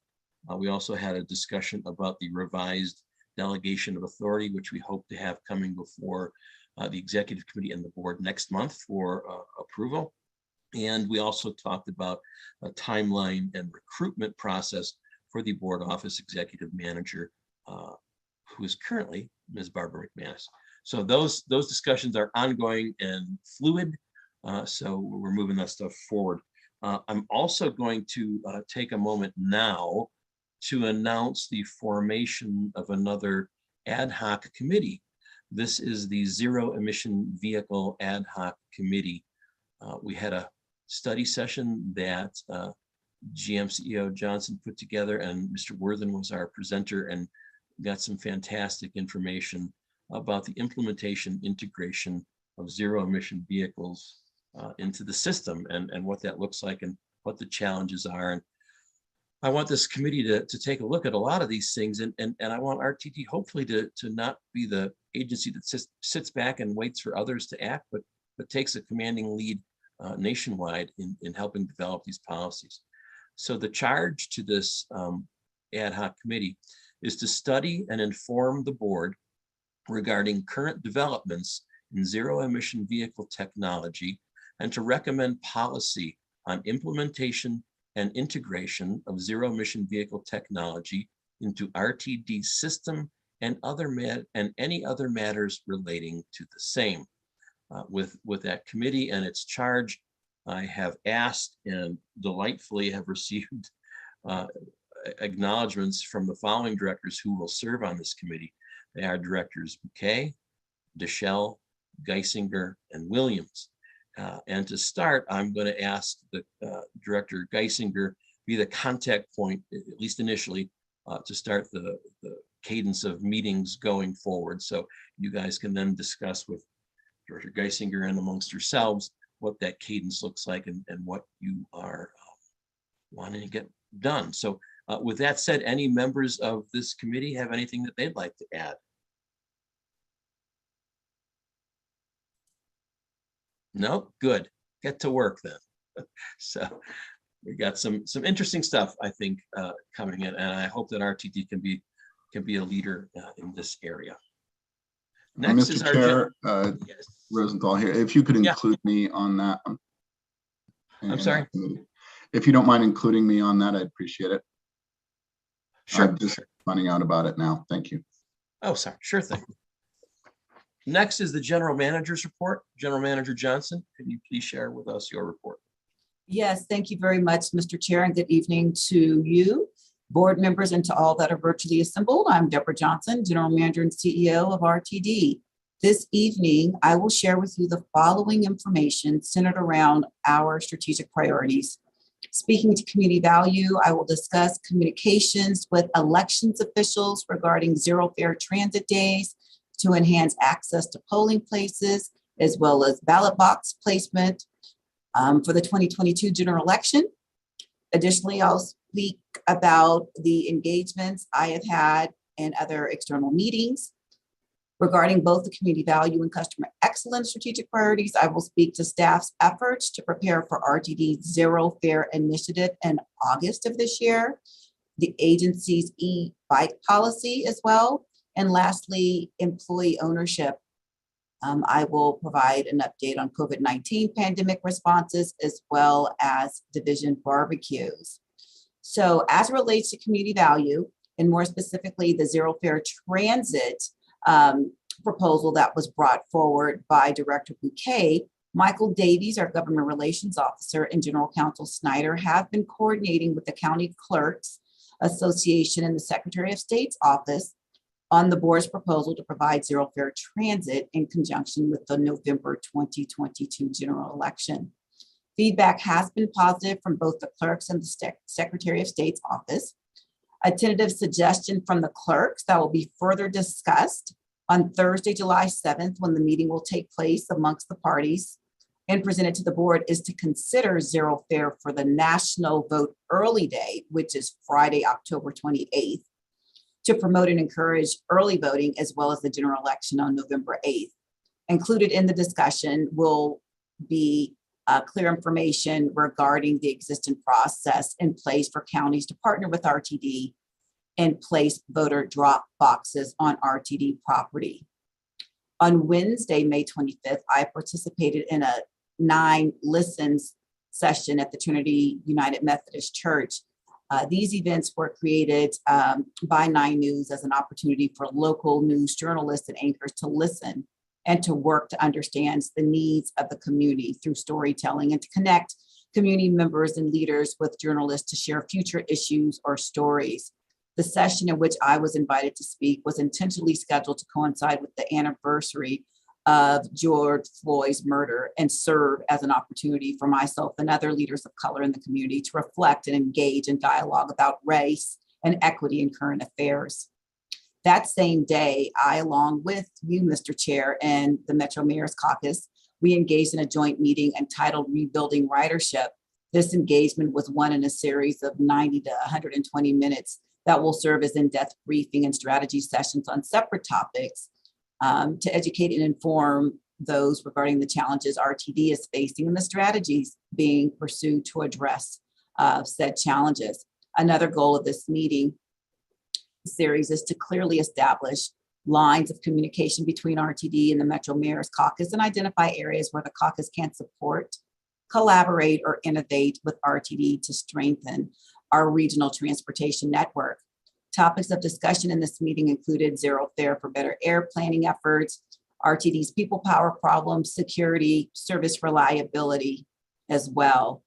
We also had a discussion about the revised delegation of authority, which we hope to have coming before the executive committee and the board next month for approval. And we also talked about a timeline and recruitment process for the board office executive manager, who is currently Ms. Barbara McManus. So those discussions are ongoing and fluid. So we're moving that stuff forward. I'm also going to take a moment now to announce the formation of another ad hoc committee. This is the Zero Emission Vehicle Ad Hoc Committee. We had a study session that GM CEO Johnson put together, and Mr. Worthen was our presenter, and got some fantastic information about the implementation, integration of zero emission vehicles into the system, and what that looks like and what the challenges are. And I want this committee to take a look at a lot of these things, and I want RTD hopefully to not be the agency that sits back and waits for others to act, but takes a commanding lead nationwide in helping develop these policies. So the charge to this ad hoc committee is to study and inform the board regarding current developments in zero emission vehicle technology, and to recommend policy on implementation and integration of zero emission vehicle technology into RTD system and any other matters relating to the same. With that committee and its charge, I have asked and delightfully have received acknowledgements from the following directors who will serve on this committee. They are Directors Bouquet, Deschel, Geisinger, and Williams. And to start, I'm going to ask the Director Geisinger be the contact point, at least initially, to start the cadence of meetings going forward. So you guys can then discuss with Director Geisinger and amongst yourselves what that cadence looks like and what you are wanting to get done. So with that said, any members of this committee have anything that they'd like to add? No, good. Get to work then. So we got some interesting stuff, I think, coming in, and I hope that RTD can be a leader in this area. Next is Mr. our Chair, yes. Rosenthal here. If you could Yeah. include me on that. I'm sorry. If you don't mind including me on that, I'd appreciate it. Sure. I'm just finding out about it now. Thank you. Oh, sorry. Sure thing. Next is the general manager's report. General Manager Johnson, can you please share with us your report? Yes, thank you very much, Mr. Chair, and good evening to you, board members, and to all that are virtually assembled. I'm Deborah Johnson, General Manager and CEO of RTD. This evening, I will share with you the following information centered around our strategic priorities. Speaking to community value, I will discuss communications with elections officials regarding zero fare transit days to enhance access to polling places, as well as ballot box placement for the 2022 general election. Additionally, I'll speak about the engagements I have had in other external meetings. Regarding both the community value and customer excellence strategic priorities, I will speak to staff's efforts to prepare for RTD's Zero Fare initiative in August of this year, the agency's e-bike policy as well, and lastly, employee ownership. I will provide an update on COVID-19 pandemic responses as well as division barbecues. So as it relates to community value, and more specifically, the Zero Fare transit proposal that was brought forward by Director Bouquet, Michael Davies, our Government Relations Officer, and General Counsel Snyder have been coordinating with the County Clerks Association and the Secretary of State's office on the board's proposal to provide zero fare transit in conjunction with the November 2022 general election. Feedback has been positive from both the clerks and the Secretary of State's office. A tentative suggestion from the clerks that will be further discussed on Thursday, July 7th, when the meeting will take place amongst the parties and presented to the board, is to consider zero fare for the National Vote Early Day, which is Friday, October 28th, to promote and encourage early voting as well as the general election on November 8th. Included in the discussion will be clear information regarding the existing process in place for counties to partner with RTD and place voter drop boxes on RTD property. On Wednesday, May 25th, I participated in a 9 Listens session at the Trinity United Methodist Church. These events were created by 9 News as an opportunity for local news journalists and anchors to listen and to work to understand the needs of the community through storytelling and to connect community members and leaders with journalists to share future issues or stories. The session in which I was invited to speak was intentionally scheduled to coincide with the anniversary of George Floyd's murder and serve as an opportunity for myself and other leaders of color in the community to reflect and engage in dialogue about race and equity in current affairs. That same day, I, along with you, Mr. Chair, and the Metro Mayor's Caucus, we engaged in a joint meeting entitled Rebuilding Ridership. This engagement was one in a series of 90 to 120 minutes that will serve as in-depth briefing and strategy sessions on separate topics to educate and inform those regarding the challenges RTD is facing and the strategies being pursued to address said challenges. Another goal of this meeting series is to clearly establish lines of communication between RTD and the Metro Mayor's Caucus and identify areas where the caucus can support, collaborate, or innovate with RTD to strengthen our regional transportation network. Topics of discussion in this meeting included zero fare for better air planning efforts, RTD's people power problems, security, service reliability as well.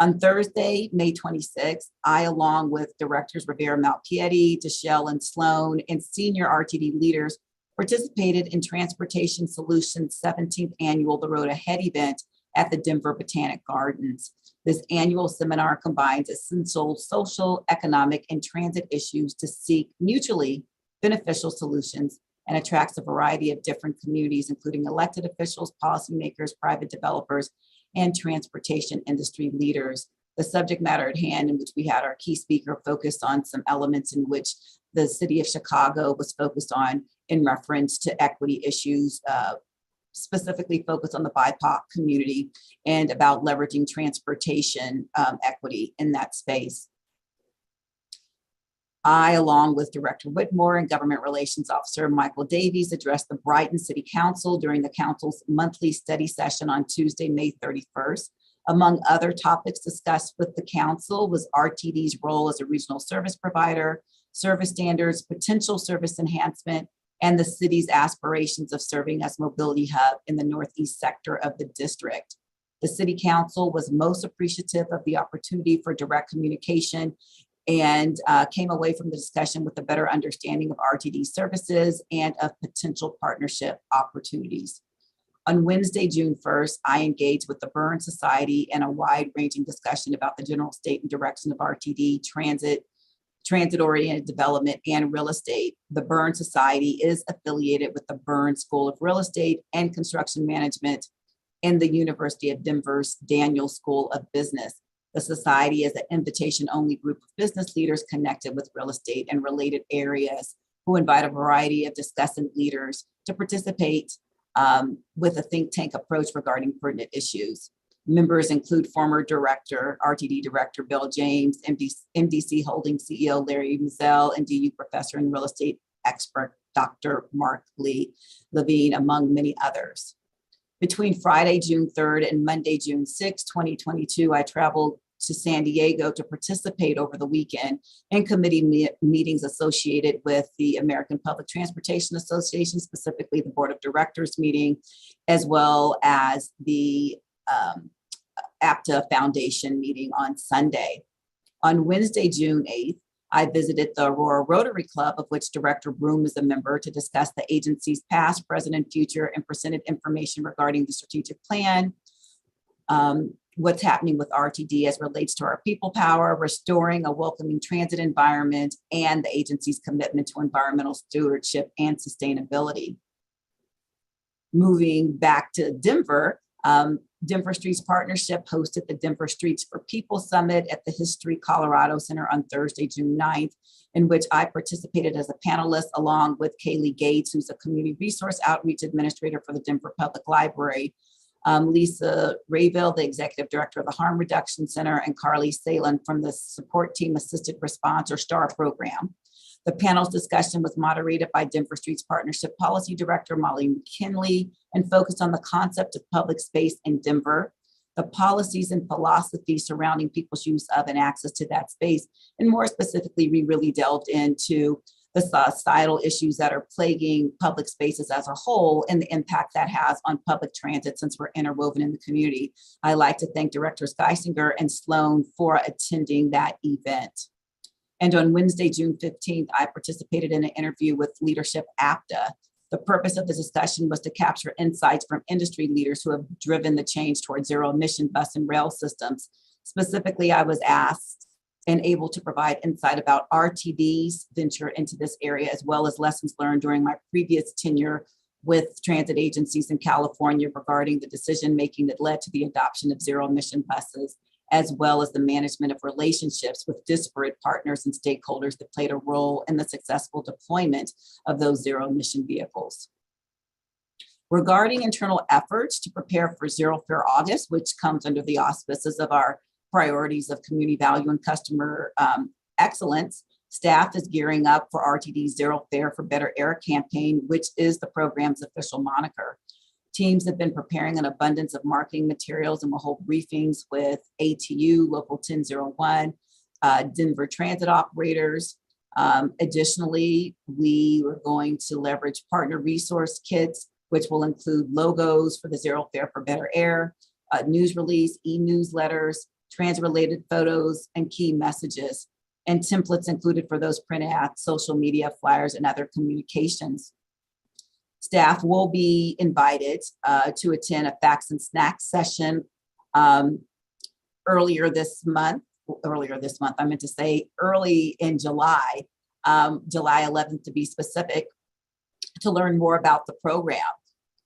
On Thursday, May 26th, I, along with Directors Rivera Malpiedi, Deshelle and Sloan, and senior RTD leaders, participated in Transportation Solutions' 17th annual The Road Ahead event at the Denver Botanic Gardens. This annual seminar combines essential social, economic, and transit issues to seek mutually beneficial solutions and attracts a variety of different communities, including elected officials, policymakers, private developers, and transportation industry leaders. The subject matter at hand, in which we had our key speaker focused on some elements in which the city of Chicago was focused on in reference to equity issues specifically focused on the BIPOC community and about leveraging transportation equity in that space. I, along with Director Whitmore and Government Relations Officer Michael Davies, addressed the Brighton City Council during the council's monthly study session on Tuesday, May 31st. Among other topics discussed with the council was RTD's role as a regional service provider, service standards, potential service enhancement, and the city's aspirations of serving as mobility hub in the northeast sector of the district. The city council was most appreciative of the opportunity for direct communication and came away from the discussion with a better understanding of RTD services and of potential partnership opportunities. On Wednesday, June 1st, I engaged with the Burn Society in a wide-ranging discussion about the general state and direction of RTD, transit-oriented development, and real estate. The Burn Society is affiliated with the Burn School of Real Estate and Construction Management in the University of Denver's Daniel School of Business. The society is an invitation-only group of business leaders connected with real estate and related areas who invite a variety of discussant leaders to participate with a think tank approach regarding pertinent issues. Members include former RTD Director Bill James, MDC Holdings CEO Larry Mizell, and DU professor and real estate expert Dr. Mark Lee Levine, among many others. Between Friday, June 3rd and Monday, June 6, 2022, I traveled to San Diego to participate over the weekend in committee meetings associated with the American Public Transportation Association, specifically the Board of Directors meeting, as well as the APTA Foundation meeting on Sunday. On Wednesday, June 8th, I visited the Aurora Rotary Club, of which Director Broom is a member, to discuss the agency's past, present, and future, and presented information regarding the strategic plan, what's happening with RTD as relates to our people power, restoring a welcoming transit environment, and the agency's commitment to environmental stewardship and sustainability. Moving back to Denver, Denver Streets Partnership hosted the Denver Streets for People Summit at the History Colorado Center on Thursday, June 9th, in which I participated as a panelist along with Kaylee Gates, who's a community resource outreach administrator for the Denver Public Library, Lisa Rayville, the executive director of the Harm Reduction Center, and Carly Salen from the Support Team Assisted Response, or STAR program. The panel's discussion was moderated by Denver Streets Partnership Policy Director Molly McKinley and focused on the concept of public space in Denver, the policies and philosophies surrounding people's use of and access to that space. And more specifically, we really delved into the societal issues that are plaguing public spaces as a whole and the impact that has on public transit since we're interwoven in the community. I'd like to thank Directors Geisinger and Sloan for attending that event. And on Wednesday, June 15th, I participated in an interview with Leadership APTA. The purpose of the discussion was to capture insights from industry leaders who have driven the change towards zero emission bus and rail systems. Specifically, I was asked and able to provide insight about RTD's venture into this area, as well as lessons learned during my previous tenure with transit agencies in California regarding the decision-making that led to the adoption of zero emission buses, as well as the management of relationships with disparate partners and stakeholders that played a role in the successful deployment of those zero emission vehicles. Regarding internal efforts to prepare for Zero Fare August, which comes under the auspices of our priorities of community value and customer excellence, staff is gearing up for RTD's Zero Fare for Better Air campaign, which is the program's official moniker. Teams have been preparing an abundance of marketing materials and will hold briefings with ATU, Local 1001, Denver transit operators. Additionally, we are going to leverage partner resource kits, which will include logos for the Zero Fare for Better Air, news release, e-newsletters, transit-related photos, and key messages, and templates included for those print ads, social media, flyers, and other communications. Staff will be invited to attend a facts and snacks session earlier this month, I meant to say early in July, July 11th to be specific, to learn more about the program.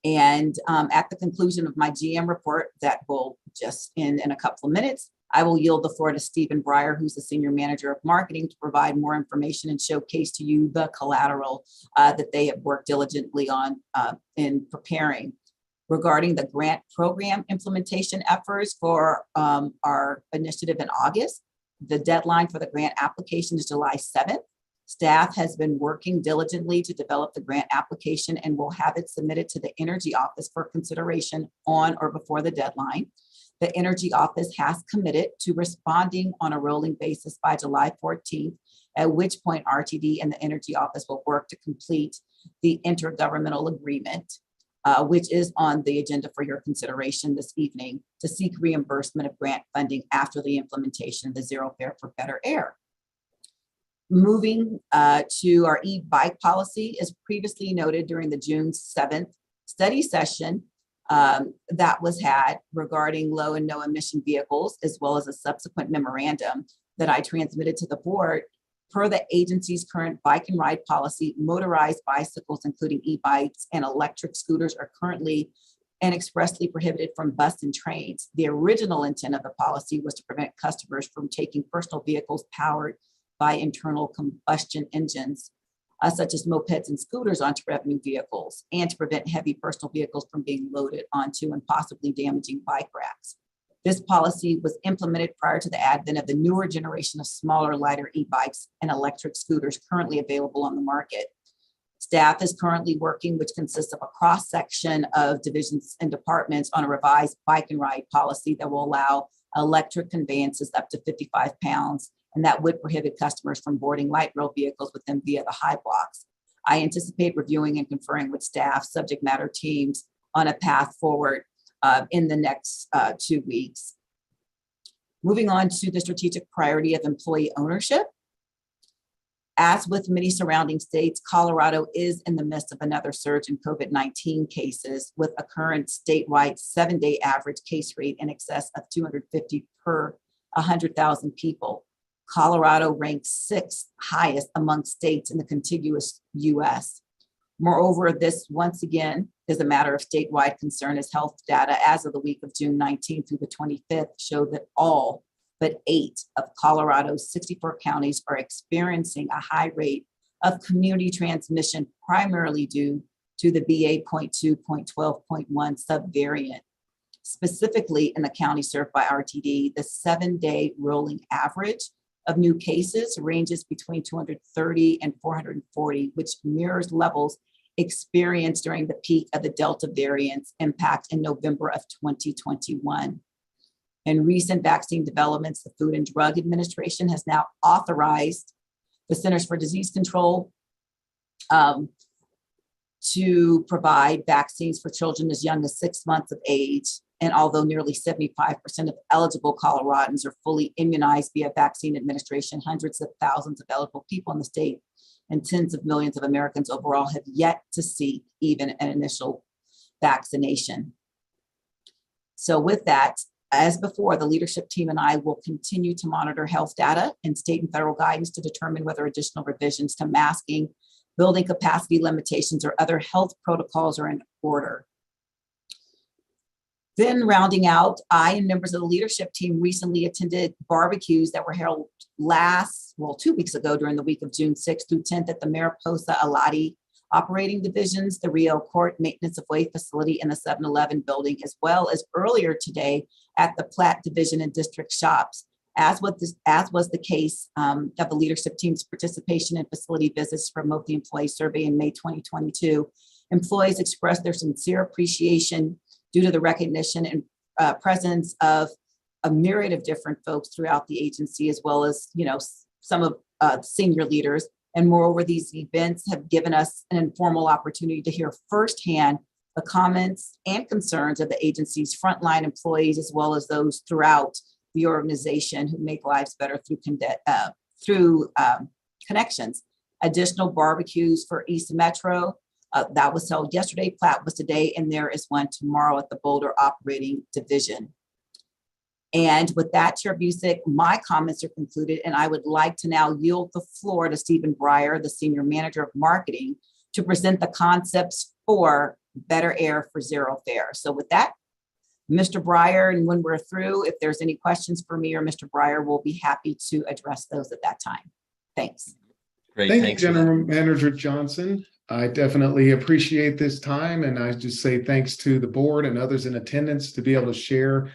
And at the conclusion of my GM report that will just end in a couple of minutes, I will yield the floor to Stephen Breyer, who's the Senior Manager of Marketing, to provide more information and showcase to you the collateral that they have worked diligently on in preparing. regarding the grant program implementation efforts for our initiative in August. The deadline for the grant application is July 7th. Staff has been working diligently to develop the grant application and will have it submitted to the Energy Office for consideration on or before the deadline. The Energy Office has committed to responding on a rolling basis by July 14th, at which point RTD and the Energy Office will work to complete the intergovernmental agreement, which is on the agenda for your consideration this evening, to seek reimbursement of grant funding after the implementation of the Zero Fare for Better Air. Moving to our e-bike policy, as previously noted during the June 7th study session that was had regarding low and no emission vehicles, as well as a subsequent memorandum that I transmitted to the board. Per the agency's current bike and ride policy, motorized bicycles, including e-bikes and electric scooters, are currently and expressly prohibited from bus and trains. The original intent of the policy was to prevent customers from taking personal vehicles powered by internal combustion engines, such as mopeds and scooters, onto revenue vehicles, and to prevent heavy personal vehicles from being loaded onto and possibly damaging bike racks. This policy was implemented prior to the advent of the newer generation of smaller, lighter e-bikes and electric scooters currently available on the market. Staff is currently working, which consists of a cross-section of divisions and departments, on a revised bike and ride policy that will allow electric conveyances up to 55 pounds, and that would prohibit customers from boarding light rail vehicles with them via the high blocks. I anticipate reviewing and conferring with staff, subject matter teams, on a path forward in the next 2 weeks. Moving on to the strategic priority of employee ownership. As with many surrounding states, Colorado is in the midst of another surge in COVID-19 cases, with a current statewide 7-day average case rate in excess of 250 per 100,000 people. Colorado ranks 6th highest among states in the contiguous US. Moreover, this once again is a matter of statewide concern, as health data as of the week of June 19th through the 25th showed that all but 8 of Colorado's 64 counties are experiencing a high rate of community transmission, primarily due to the BA.2.12.1 subvariant. Specifically, in the county served by RTD, the 7-day rolling average of new cases ranges between 230 and 440, which mirrors levels experienced during the peak of the Delta variant's impact in November of 2021. In recent vaccine developments, the Food and Drug Administration has now authorized the Centers for Disease Control to provide vaccines for children as young as 6 months of age. And although nearly 75% of eligible Coloradans are fully immunized via vaccine administration, hundreds of thousands of eligible people in the state and tens of millions of Americans overall have yet to seek even an initial vaccination. So with that, as before, the leadership team and I will continue to monitor health data and state and federal guidance to determine whether additional revisions to masking, building capacity limitations, or other health protocols are in order. Then rounding out, I and members of the leadership team recently attended barbecues that were held 2 weeks ago during the week of June 6th through 10th at the Mariposa Alati operating divisions, the Rio Court Maintenance of Way facility, and the 7-Eleven building, as well as earlier today at the Platte Division and District shops. As was the case of the leadership team's participation in facility visits to promote the employee survey in May 2022, employees expressed their sincere appreciation due to the recognition and presence of a myriad of different folks throughout the agency, as well as, some of senior leaders. And moreover, these events have given us an informal opportunity to hear firsthand the comments and concerns of the agency's frontline employees, as well as those throughout the organization who make lives better through connections. Additional barbecues for East Metro, that was held yesterday, Platte was today, and there is one tomorrow at the Boulder Operating Division. And with that, Chair Busick, my comments are concluded, and I would like to now yield the floor to Stephen Breyer, the Senior Manager of Marketing, to present the concepts for Better Air for Zero Fare. So with that, Mr. Breyer, and when we're through, if there's any questions for me or Mr. Breyer, we'll be happy to address those at that time. Thanks. Great, Thank thanks. you, General Manager Johnson. I definitely appreciate this time, and I just say thanks to the board and others in attendance to be able to share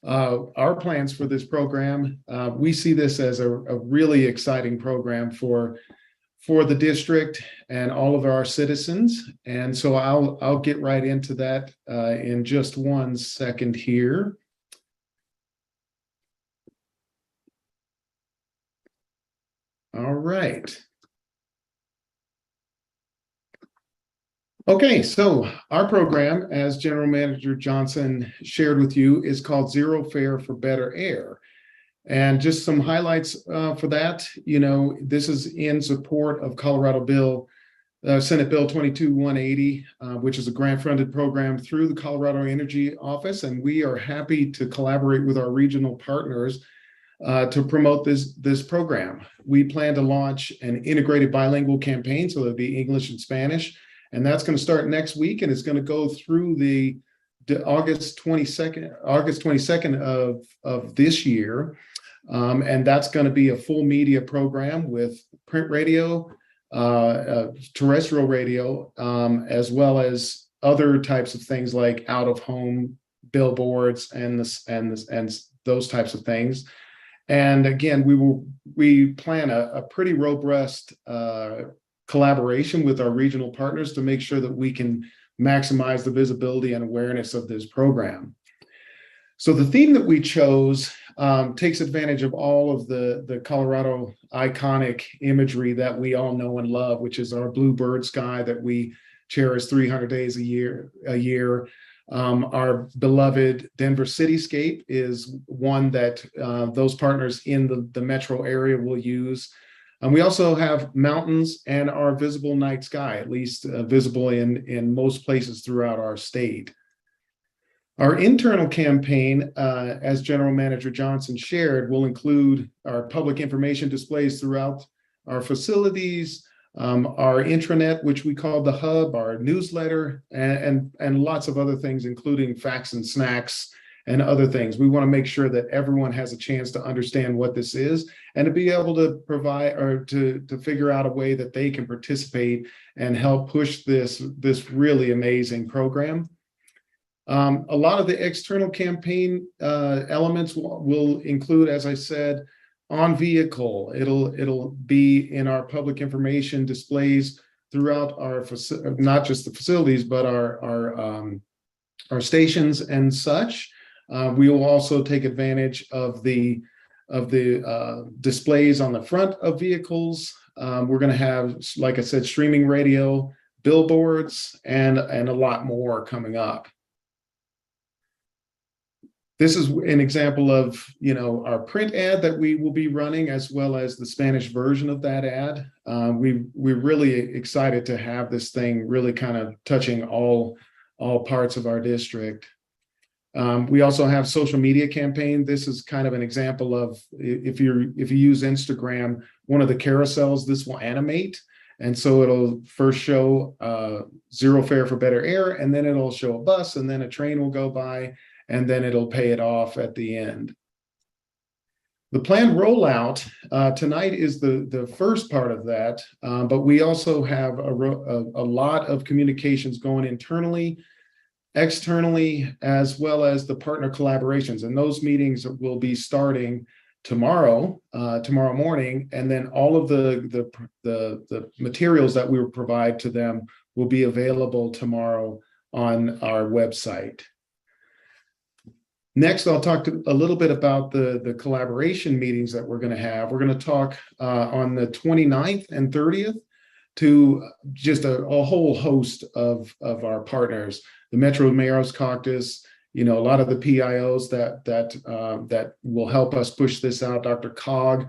our plans for this program. We see this as a really exciting program for the district and all of our citizens. And so I'll get right into that in just 1 second here. All right. Okay, so our program, as General Manager Johnson shared with you, is called Zero Fare for Better Air. And just some highlights for that, this is in support of Colorado Senate Bill 22-180, which is a grant-funded program through the Colorado Energy Office. And we are happy to collaborate with our regional partners to promote this program. We plan to launch an integrated bilingual campaign, so it'll be English and Spanish. And that's going to start next week, and it's going to go through the August 22nd of this year. And that's going to be a full media program with print radio, terrestrial radio, as well as other types of things like out-of-home billboards and those types of things. And again, we plan a pretty robust collaboration with our regional partners to make sure that we can maximize the visibility and awareness of this program. So the theme that we chose takes advantage of all of the Colorado iconic imagery that we all know and love, which is our bluebird sky that we cherish 300 days a year. Our beloved Denver cityscape is one that those partners in the metro area will use. And we also have mountains and our visible night sky, at least visible in most places throughout our state. Our internal campaign, as General Manager Johnson shared, will include our public information displays throughout our facilities, our intranet, which we call the hub, our newsletter, and lots of other things, including facts and snacks and other things. We want to make sure that everyone has a chance to understand what this is and to be able to provide or to figure out a way that they can participate and help push this really amazing program. A lot of the external campaign elements will include, as I said, on vehicle. It'll be in our public information displays throughout our not just the facilities, but our stations and such. We will also take advantage of the displays on the front of vehicles. We're going to have, like I said, streaming radio, billboards, and a lot more coming up. This is an example of, our print ad that we will be running, as well as the Spanish version of that ad. We're really excited to have this thing really kind of touching all parts of our district. We also have social media campaign. This is kind of an example of if you use Instagram, one of the carousels, this will animate. And so it'll first show Zero Fare for Better Air, and then it'll show a bus, and then a train will go by, and then it'll pay it off at the end. The planned rollout tonight is the first part of that, but we also have a lot of communications going internally, externally, as well as the partner collaborations. And those meetings will be starting tomorrow morning, and then all of the materials that we will provide to them will be available tomorrow on our website. Next, I'll talk a little bit about the collaboration meetings that we're going to have. We're going to talk on the 29th and 30th to just a whole host of our partners. The Metro Mayor's Caucus, a lot of the PIOs that will help us push this out, Dr. Cog,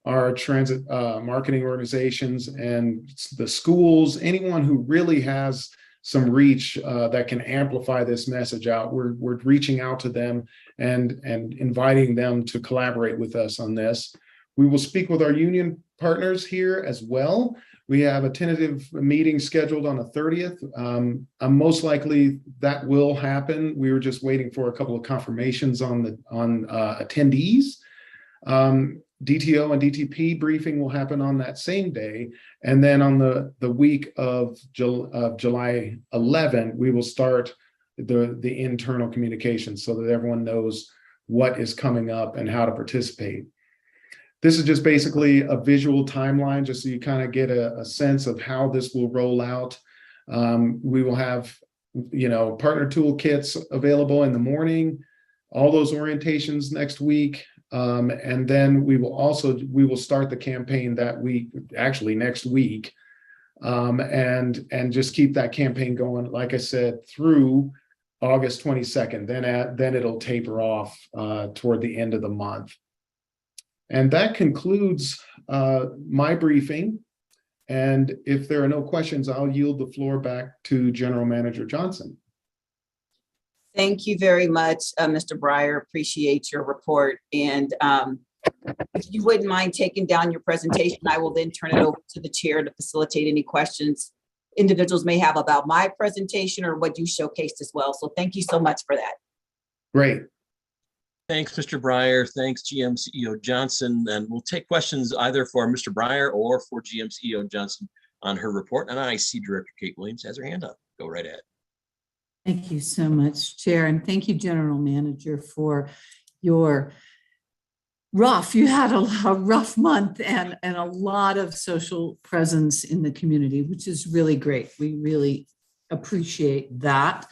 our transit marketing organizations, and the schools, anyone who really has some reach that can amplify this message out. We're reaching out to them and inviting them to collaborate with us on this. We will speak with our union partners here as well. We have a tentative meeting scheduled on the 30th. Most likely that will happen. We were just waiting for a couple of confirmations on attendees. DTO and DTP briefing will happen on that same day. And then on the week of July 11, we will start the internal communication so that everyone knows what is coming up and how to participate. This is just basically a visual timeline, just so you kind of get a sense of how this will roll out. We will have, partner toolkits available in the morning, all those orientations next week. And then we will start the campaign that week, actually next week, and just keep that campaign going, like I said, through August 22nd. Then it'll taper off toward the end of the month. And that concludes my briefing. And if there are no questions, I'll yield the floor back to General Manager Johnson. Thank you very much, Mr. Breyer. Appreciate your report. And if you wouldn't mind taking down your presentation, I will then turn it over to the chair to facilitate any questions individuals may have about my presentation or what you showcased as well. So thank you so much for that. Great. Thanks, Mr. Breyer. Thanks, GM CEO Johnson. And we'll take questions either for Mr. Breyer or for GM CEO Johnson on her report. And I see Director Kate Williams has her hand up. Go right ahead. Thank you so much, Chair. And thank you, General Manager, for your you had a rough month and a lot of social presence in the community, which is really great. We really appreciate that.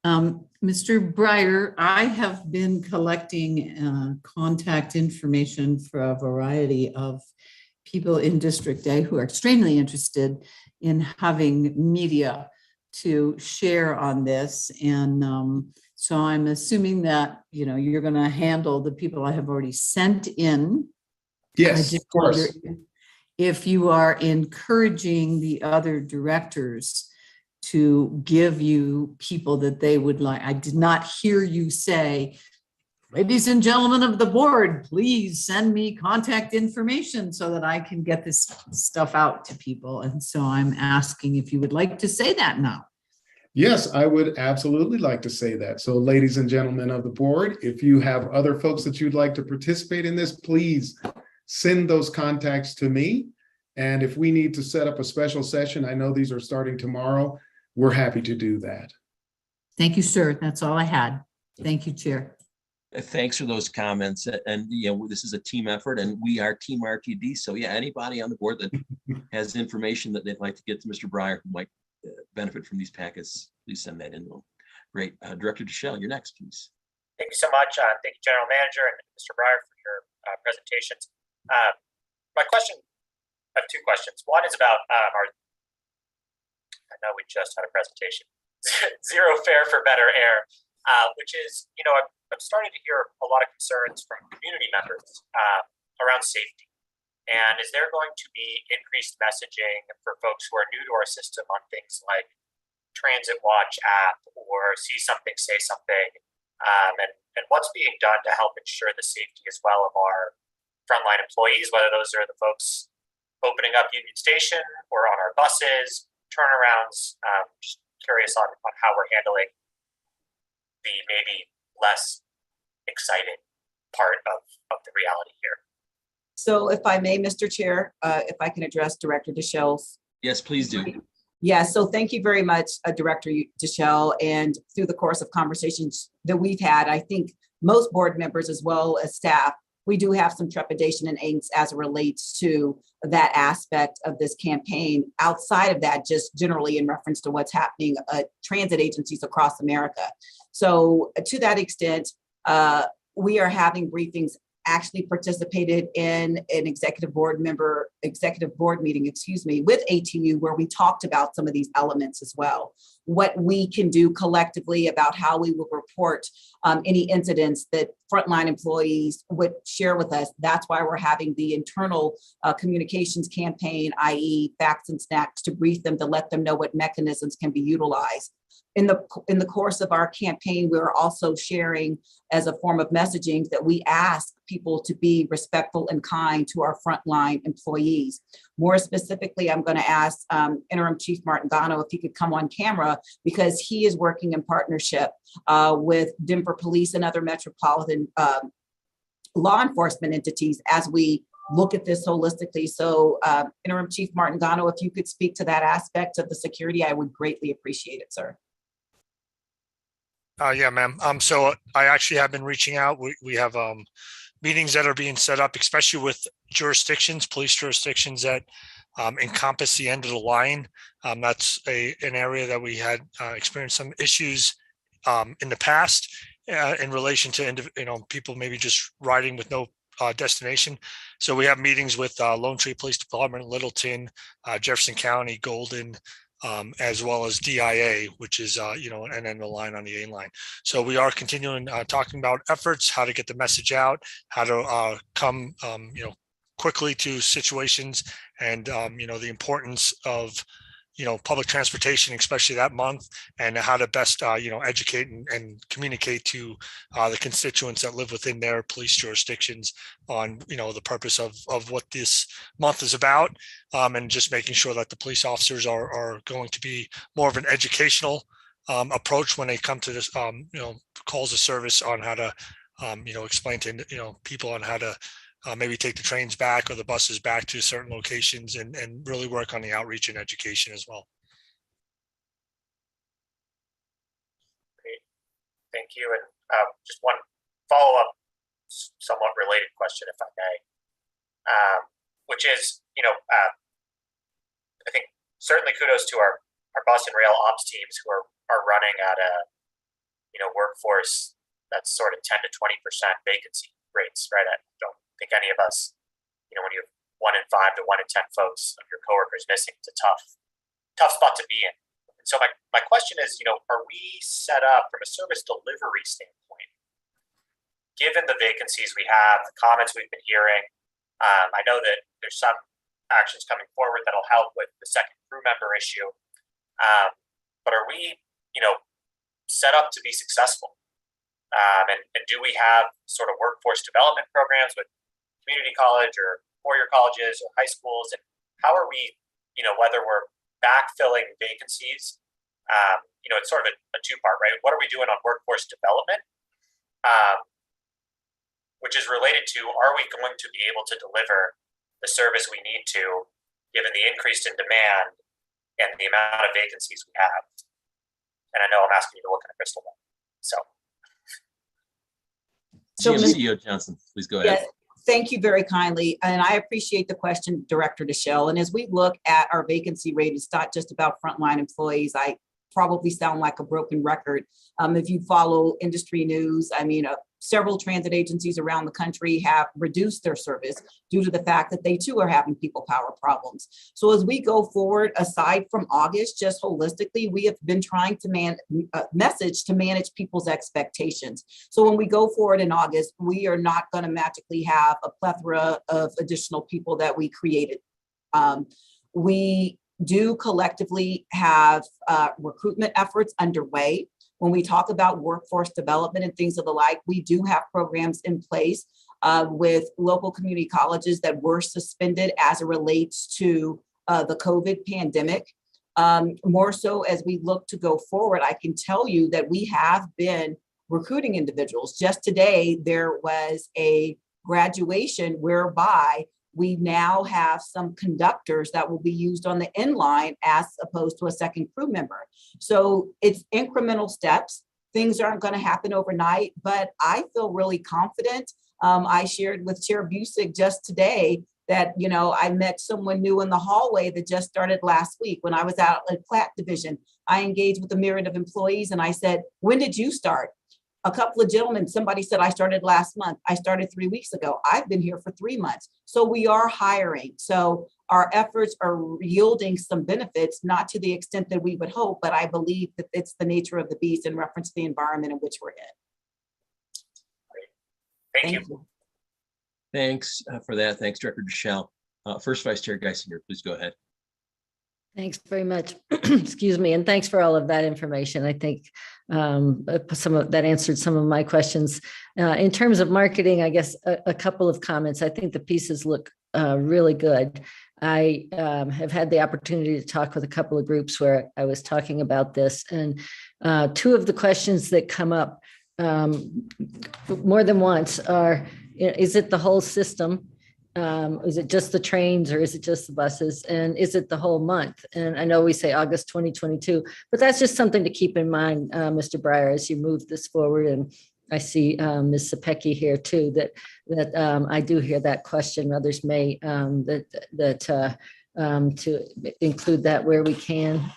Mr. Breyer, I have been collecting contact information for a variety of people in District A who are extremely interested in having media to share on this. And so I'm assuming that, you're going to handle the people I have already sent in. Yes, of course. If you are encouraging the other directors to give you people that they would like. I did not hear you say, ladies and gentlemen of the board, please send me contact information so that I can get this stuff out to people. And so I'm asking if you would like to say that now. Yes, I would absolutely like to say that. So ladies and gentlemen of the board, if you have other folks that you'd like to participate in this, please send those contacts to me. And if we need to set up a special session, I know these are starting tomorrow, we're happy to do that. Thank you, sir. That's all I had. Thank you, Chair. Thanks for those comments. And this is a team effort and we are Team RTD. So yeah, anybody on the board that has information that they'd like to get to Mr. Breyer who might benefit from these packets, please send that in. Great. Director Deschel, you're next, please. Thank you so much. Thank you, General Manager and Mr. Breyer for your presentations. My question, I have two questions. One is about I know we just had a presentation, Zero Fare for Better Air, which is, I'm starting to hear a lot of concerns from community members around safety. And is there going to be increased messaging for folks who are new to our system on things like Transit Watch app or See Something, Say Something, and what's being done to help ensure the safety as well of our frontline employees, whether those are the folks opening up Union Station or on our buses, turnarounds. Just curious on how we're handling the maybe less exciting part of the reality here. So if I may, Mr. Chair, if I can address Director Deschel's. Yes, please do. Yeah, so thank you very much, Director Deschel. And through the course of conversations that we've had, I think most board members as well as staff, we do have some trepidation and angst as it relates to that aspect of this campaign. Outside of that, just generally in reference to what's happening at transit agencies across America. So to that extent, we are having briefings, actually participated in an executive board meeting, with ATU, where we talked about some of these elements as well. What we can do collectively about how we will report any incidents that frontline employees would share with us. That's why we're having the internal communications campaign, i.e. facts and snacks, to brief them, to let them know what mechanisms can be utilized. In the course of our campaign, we're also sharing as a form of messaging that we ask people to be respectful and kind to our frontline employees. More specifically, I'm going to ask Interim Chief Martin Gano if he could come on camera, because he is working in partnership with Denver Police and other metropolitan law enforcement entities as we look at this holistically. So Interim Chief Martingano, if you could speak to that aspect of the security, I would greatly appreciate it, sir. Yeah, ma'am. So I actually have been reaching out. We have meetings that are being set up, especially with jurisdictions, police jurisdictions that encompass the end of the line. That's an area that we had experienced some issues in the past in relation to people maybe just riding with no destination. So we have meetings with Lone Tree Police Department, Littleton, Jefferson County, Golden, as well as DIA, which is and then the line on the A line. So we are continuing talking about efforts, how to get the message out, how to come quickly to situations, and the importance of public transportation, especially that month, and how to best educate and communicate to the constituents that live within their police jurisdictions on the purpose of what this month is about, and just making sure that the police officers are going to be more of an educational approach when they come to this calls of service on how to explain to people on how to maybe take the trains back or the buses back to certain locations, and really work on the outreach and education as well. Great, thank you. And just one follow-up, somewhat related question, if I may, which is, I think certainly kudos to our bus and rail ops teams who are running at a workforce that's sort of 10 to 20% vacancy rates, right? I don't think any of us, when you have 1 in 5 to 1 in 10 folks of your coworkers missing, it's a tough spot to be in. And so my question is, are we set up from a service delivery standpoint, given the vacancies we have, the comments we've been hearing? I know that there's some actions coming forward that'll help with the second crew member issue, but are we, set up to be successful? And do we have sort of workforce development programs with community college or four-year colleges or high schools? And how are we, whether we're backfilling vacancies, it's sort of a two-part, right? What are we doing on workforce development? Which is related to, are we going to be able to deliver the service we need to, given the increase in demand and the amount of vacancies we have? And I know I'm asking you to look at a crystal ball, so. CEO Johnson, please go ahead. Yes, thank you very kindly. And I appreciate the question, Director Deschel. And as we look at our vacancy rate, it's not just about frontline employees. I probably sound like a broken record. If you follow industry news, several transit agencies around the country have reduced their service due to the fact that they too are having people power problems. So as we go forward, aside from August, just holistically, we have been trying to manage people's expectations. So when we go forward in August, we are not going to magically have a plethora of additional people that we created. We do collectively have recruitment efforts underway. When we talk about workforce development and things of the like, we do have programs in place with local community colleges that were suspended as it relates to the COVID pandemic. More so as we look to go forward, I can tell you that we have been recruiting individuals. Just today, there was a graduation whereby we now have some conductors that will be used on the inline as opposed to a second crew member. So it's incremental steps. Things aren't going to happen overnight, but I feel really confident. I shared with Chair Busick just today that, I met someone new in the hallway that just started last week. When I was out at Platte Division, I engaged with a myriad of employees and I said, when did you start? A couple of gentlemen, somebody said, I started last month. I started 3 weeks ago. I've been here for 3 months. So we are hiring. So our efforts are yielding some benefits, not to the extent that we would hope, but I believe that it's the nature of the beast in reference to the environment in which we're in. Great. Thank you. Thanks for that. Thanks, Director Deschel. First Vice Chair Geisinger, please go ahead. Thanks very much. Excuse me. And thanks for all of that information. I think some of that answered some of my questions. In terms of marketing, I guess a couple of comments. I think the pieces look really good. I have had the opportunity to talk with a couple of groups where I was talking about this. And two of the questions that come up more than once are, is it the whole system? Is it just the trains or is it just the buses? And is it the whole month? And I know we say August 2022, but that's just something to keep in mind, Mr. Breyer, as you move this forward. And I see Ms. Sapecki here too, that I do hear that question. Others may to include that where we can.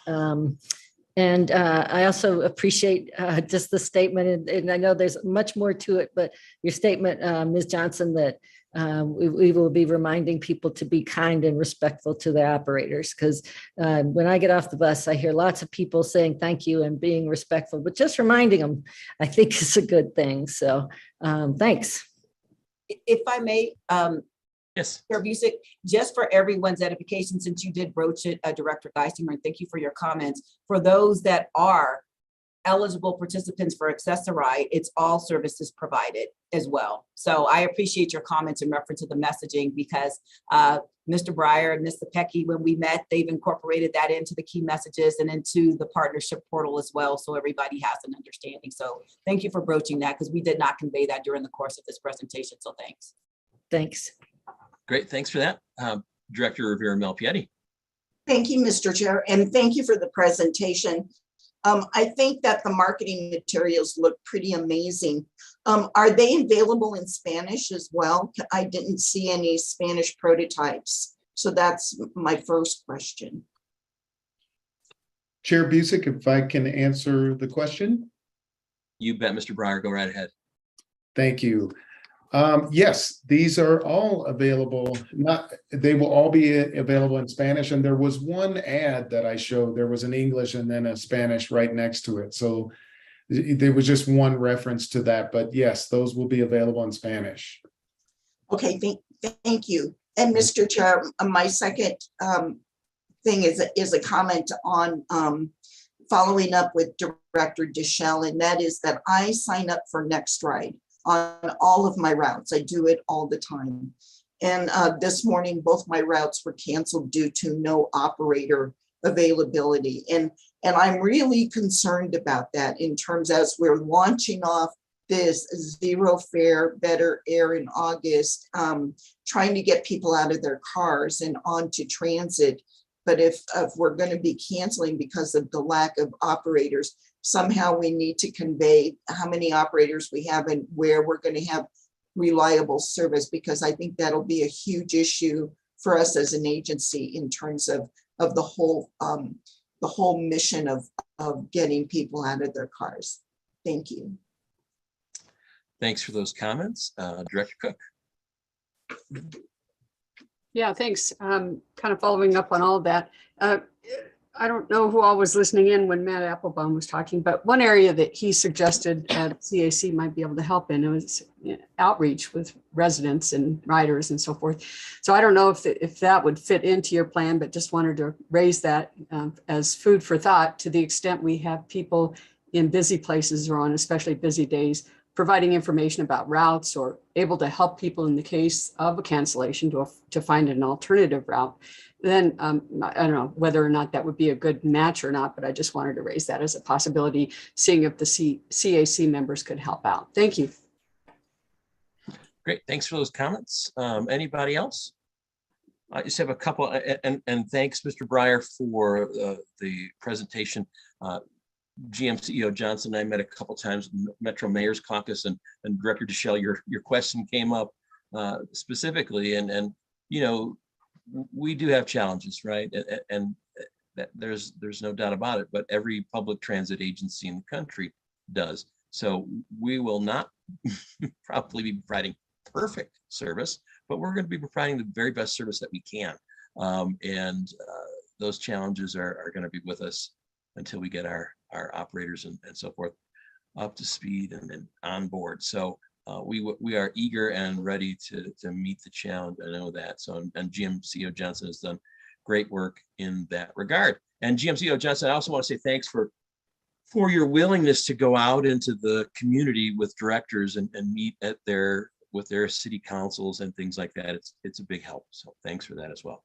And I also appreciate just the statement, and I know there's much more to it, but your statement, Ms. Johnson, that we will be reminding people to be kind and respectful to their operators, because when I get off the bus, I hear lots of people saying thank you and being respectful, but just reminding them, I think is a good thing. So thanks. If I may, yes, Chair Busick, just for everyone's edification, since you did broach it, Director Geisinger, and thank you for your comments. For those that are eligible participants for Access-a-Ride, it's all services provided as well. So I appreciate your comments in reference to the messaging, because Mr. Breyer and Ms. Sapecki, when we met, they've incorporated that into the key messages and into the partnership portal as well, so everybody has an understanding. So thank you for broaching that, because we did not convey that during the course of this presentation, so thanks. Thanks. Great, thanks for that. Director Rivera-Malpiedi. Thank you, Mr. Chair, and thank you for the presentation. I think that the marketing materials look pretty amazing. Are they available in Spanish as well? I didn't see any Spanish prototypes. So that's my first question. Chair Busick, if I can answer the question. You bet, Mr. Breyer, go right ahead. Thank you. Yes, these are all available. They will all be available in Spanish. And there was one ad that I showed. There was an English and then a Spanish right next to it. So there was just one reference to that. But yes, those will be available in Spanish. Okay, thank you. And Mr. Chair, my second thing is a comment on following up with Director Deschel, and that is that I sign up for NextRide on all of my routes. I do it all the time. And this morning, both my routes were canceled due to no operator availability. And I'm really concerned about that in terms, as we're launching off this zero fare, better air in August, trying to get people out of their cars and onto transit. But if we're going to be canceling because of the lack of operators, somehow we need to convey how many operators we have and where we're going to have reliable service, because I think that'll be a huge issue for us as an agency in terms of the whole mission of getting people out of their cars. Thank you. Thanks for those comments. Director Cook. Yeah, thanks. Kind of following up on all of that. I don't know who all was listening in when Matt Applebaum was talking, but one area that he suggested CAC might be able to help in was outreach with residents and riders and so forth. So I don't know if that would fit into your plan, but just wanted to raise that as food for thought, to the extent we have people in busy places or on especially busy days providing information about routes or able to help people in the case of a cancellation to find an alternative route. Then I don't know whether or not that would be a good match or not, but I just wanted to raise that as a possibility, seeing if the CAC members could help out. Thank you. Great, thanks for those comments. Anybody else? I just have a couple, and thanks, Mr. Breyer, for the presentation. GM CEO Johnson and I met a couple times in Metro Mayor's Caucus, and Director Deschel, your question came up specifically, and you know, we do have challenges, right? And that there's no doubt about it, but every public transit agency in the country does. So we will not probably be providing perfect service, but we're going to be providing the very best service that we can. And those challenges are going to be with us until we get our operators and so forth up to speed and on board. So we are eager and ready to meet the challenge. I know that. So, and GM CEO Johnson has done great work in that regard. And GM CEO Johnson, I also want to say thanks for your willingness to go out into the community with directors and meet with their city councils and things like that. It's a big help. So thanks for that as well.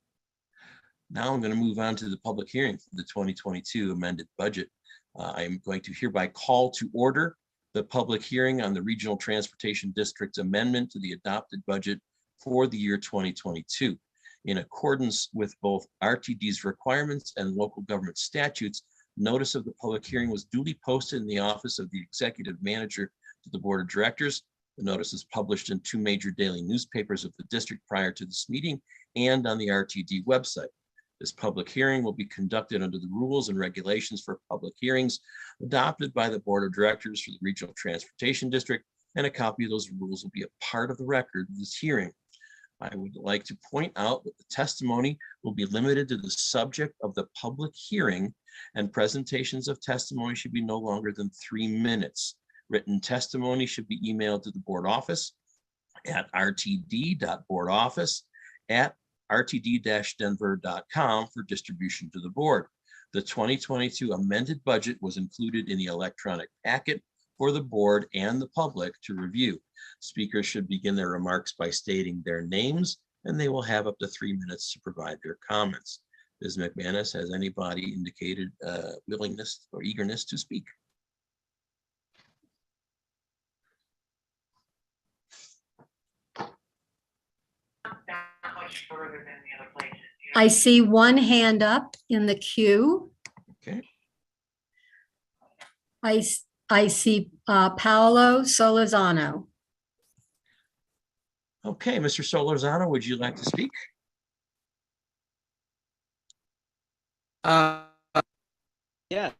Now I'm going to move on to the public hearing for the 2022 amended budget. I am going to hereby call to order the public hearing on the Regional Transportation District's amendment to the adopted budget for the year 2022. In accordance with both RTD's requirements and local government statutes, notice of the public hearing was duly posted in the office of the executive manager to the board of directors. The notice is published in 2 major daily newspapers of the district prior to this meeting and on the RTD website. This public hearing will be conducted under the rules and regulations for public hearings adopted by the board of directors for the Regional Transportation District, and a copy of those rules will be a part of the record of this hearing. I would like to point out that the testimony will be limited to the subject of the public hearing, and presentations of testimony should be no longer than 3 minutes. Written testimony should be emailed to the board office at rtd.boardoffice@rtd-denver.com for distribution to the board. The 2022 amended budget was included in the electronic packet for the board and the public to review. Speakers should begin their remarks by stating their names, and they will have up to 3 minutes to provide their comments. Ms. McManus, has anybody indicated willingness or eagerness to speak? I see one hand up in the queue. Okay. I see Paolo Solorzano. Okay, Mr. Solorzano, would you like to speak? Yeah. Can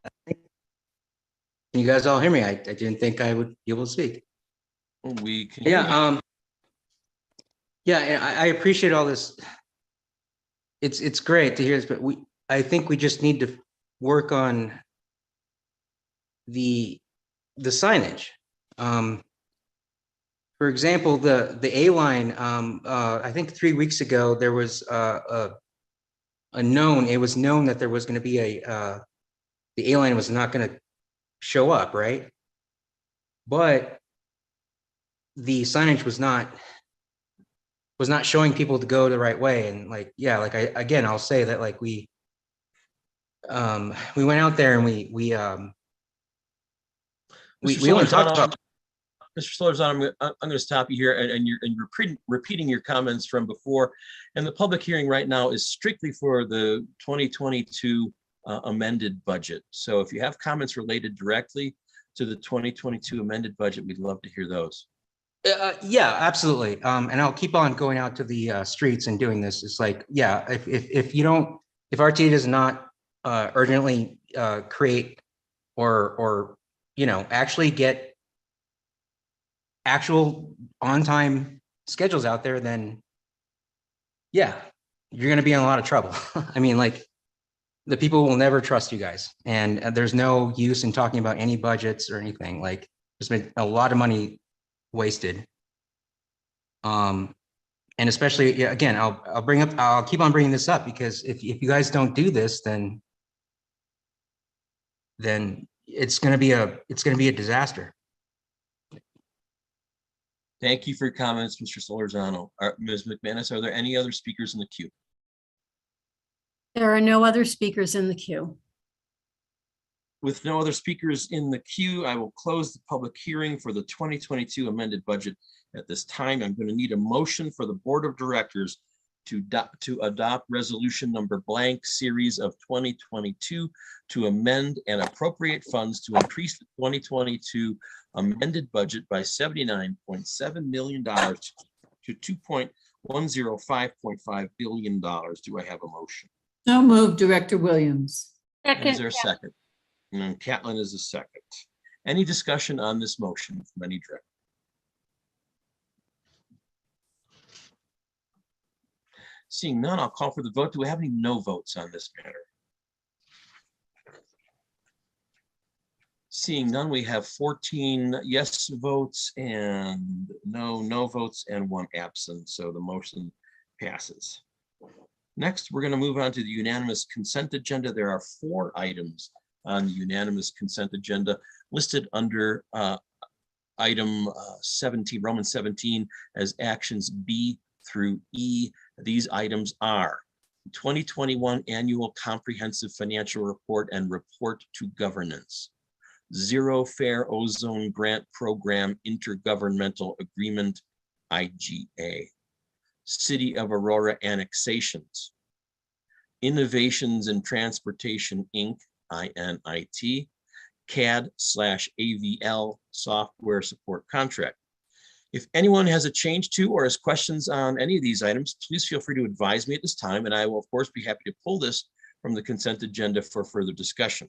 you guys all hear me? I didn't think I would be able to speak. We can. Yeah. Yeah, and I appreciate all this. It's great to hear this, but I think we just need to work on the signage. For example, the A line. I think 3 weeks ago there was it was known that there was going to be the A line was not going to show up, right? But the signage was not showing people to go the right way. And I'll say that we went out there and we only talked about. Mr. Solorzano, I'm going to stop you here, and you're repeating your comments from before. And the public hearing right now is strictly for the 2022 amended budget. So if you have comments related directly to the 2022 amended budget, we'd love to hear those. Yeah, absolutely. And I'll keep on going out to the streets and doing this. It's if RTA does not urgently create or actually get actual on-time schedules out there, then yeah, you're going to be in a lot of trouble. I mean, the people will never trust you guys, and there's no use in talking about any budgets or anything. There's been a lot of money wasted. And especially, again, I'll keep on bringing this up, because if you guys don't do this, then it's going to be a disaster. Thank you for your comments, Mr. Solorzano. Ms. McManus, are there any other speakers in the queue? There are no other speakers in the queue. With no other speakers in the queue, I will close the public hearing for the 2022 amended budget. At this time, I'm going to need a motion for the Board of Directors to adopt resolution number blank series of 2022 to amend and appropriate funds to increase the 2022 amended budget by $79.7 million to $2.105.5 billion. Do I have a motion? So moved, Director Williams. Is there a second? And Catlin is a second. Any discussion on this motion from any director? Seeing none, I'll call for the vote. Do we have any no votes on this matter? Seeing none, we have 14 yes votes and no votes and 1 absent. So the motion passes. Next, we're going to move on to the unanimous consent agenda. There are 4 items on the unanimous consent agenda listed under item 17, Roman 17, as actions B through E. These items are 2021 Annual Comprehensive Financial Report and Report to Governance, Zero Fair Ozone Grant Program Intergovernmental Agreement, IGA. City of Aurora Annexations. Innovations in Transportation, Inc., INIT. CAD/AVL Software Support Contract. If anyone has a change to or has questions on any of these items, please feel free to advise me at this time, and I will of course be happy to pull this from the consent agenda for further discussion.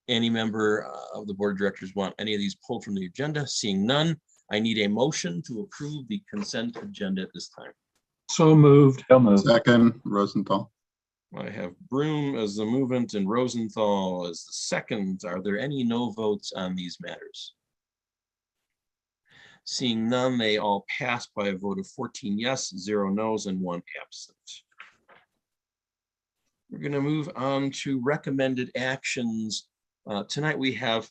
Any member of the board of directors want any of these pulled from the agenda? Seeing none, I need a motion to approve the consent agenda at this time. So moved. Second, Rosenthal. I have Broom as the movement and Rosenthal as the second. Are there any no votes on these matters? Seeing none, they all pass by a vote of 14 yes, 0 no's, and 1 absent. We're going to move on to recommended actions. Tonight we have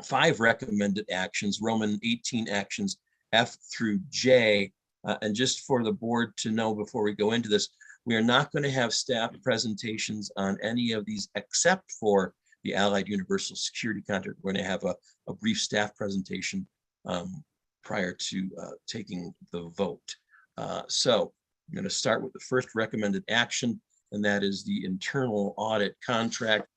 5 recommended actions, Roman 18 actions, F through J. And just for the board to know before we go into this, we are not going to have staff presentations on any of these except for the Allied Universal Security Contract. We're going to have a brief staff presentation prior to taking the vote. So I'm going to start with the first recommended action, and that is the internal audit contract.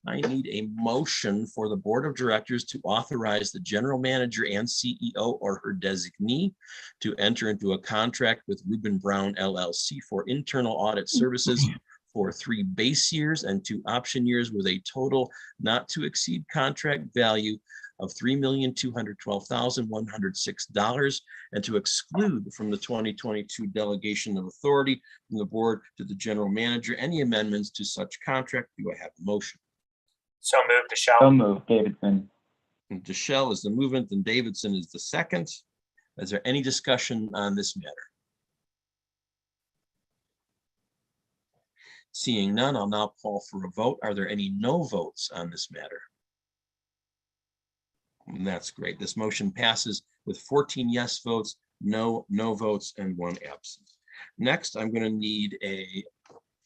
I need a motion for the board of directors to authorize the general manager and CEO or her designee to enter into a contract with Reuben Brown LLC for internal audit services for 3 base years and 2 option years with a total not to exceed contract value of $3,212,106, and to exclude from the 2022 delegation of authority from the board to the general manager any amendments to such contract. Do I have a motion? So moved, Deschel. So moved, Davidson. And Deschel is the movement and Davidson is the second. Is there any discussion on this matter? Seeing none, I'll now call for a vote. Are there any no votes on this matter? And that's great. This motion passes with 14 yes votes, no votes, and 1 absent. Next, I'm going to need a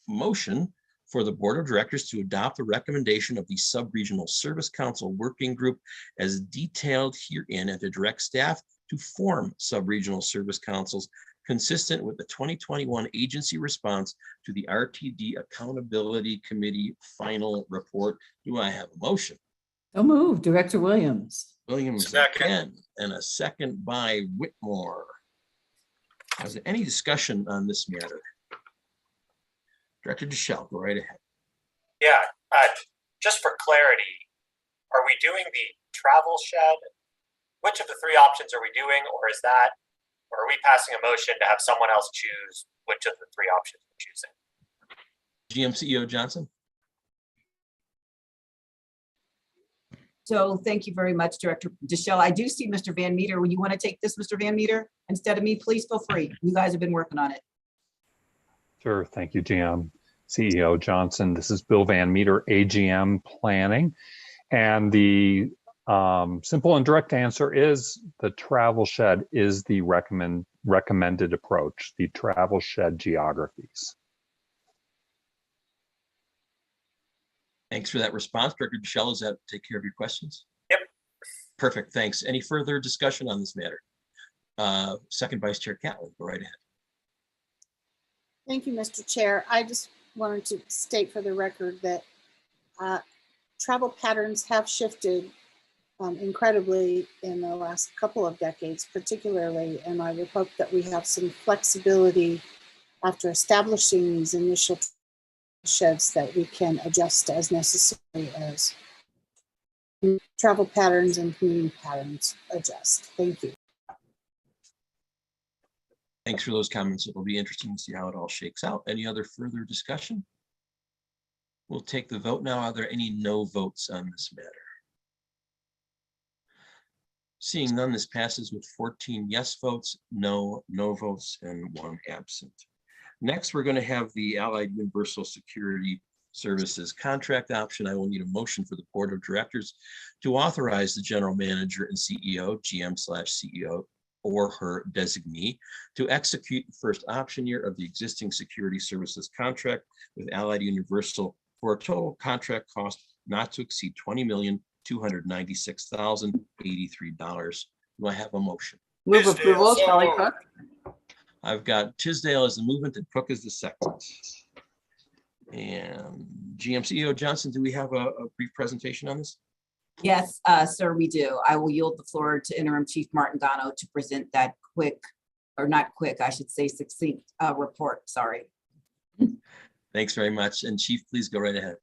motion for the board of directors to adopt the recommendation of the Sub-Regional Service Council Working Group as detailed herein, and to direct staff to form sub-regional service councils consistent with the 2021 agency response to the RTD Accountability Committee final report. Do I have a motion? So moved, Director Williams. Williams again, and a second by Whitmore. Is there any discussion on this matter? Director Deschel, go right ahead. Yeah, just for clarity, are we doing the travel shed? Which of the 3 options are we doing, or are we passing a motion to have someone else choose which of the 3 options we're choosing? GM CEO Johnson. So thank you very much, Director Deschel. I do see Mr. Van Meter. Would you want to take this, Mr. Van Meter, instead of me? Please feel free. You guys have been working on it. Sure. Thank you, GM CEO Johnson. This is Bill Van Meter, AGM Planning. And the simple and direct answer is the travel shed is the recommended approach, the travel shed geographies. Thanks for that response. Director Deschel, does that take care of your questions? Yep. Perfect, thanks. Any further discussion on this matter? Second Vice Chair Catlin, go right ahead. Thank you, Mr. Chair. I just wanted to state for the record that travel patterns have shifted incredibly in the last couple of decades, particularly, and I would hope that we have some flexibility after establishing these initial sheds that we can adjust as necessary as travel patterns and commuting patterns adjust. Thank you. Thanks for those comments. It'll be interesting to see how it all shakes out. Any other further discussion? We'll take the vote now. Are there any no votes on this matter? Seeing none, this passes with 14 yes votes, no votes, and 1 absent. Next, we're going to have the Allied Universal Security Services contract option. I will need a motion for the board of directors to authorize the general manager and CEO, GM/CEO, or her designee to execute the first option year of the existing security services contract with Allied Universal for a total contract cost not to exceed $20,296,083. Do I have a motion? Move approval, Shelley Cook. I've got Tisdale as the movement and Cook as the second. And GM CEO Johnson, do we have a brief presentation on this? Yes, sir, we do. I will yield the floor to Interim Chief Martingano to present that quick, or not quick, I should say succinct report, sorry. Thanks very much. And Chief, please go right ahead.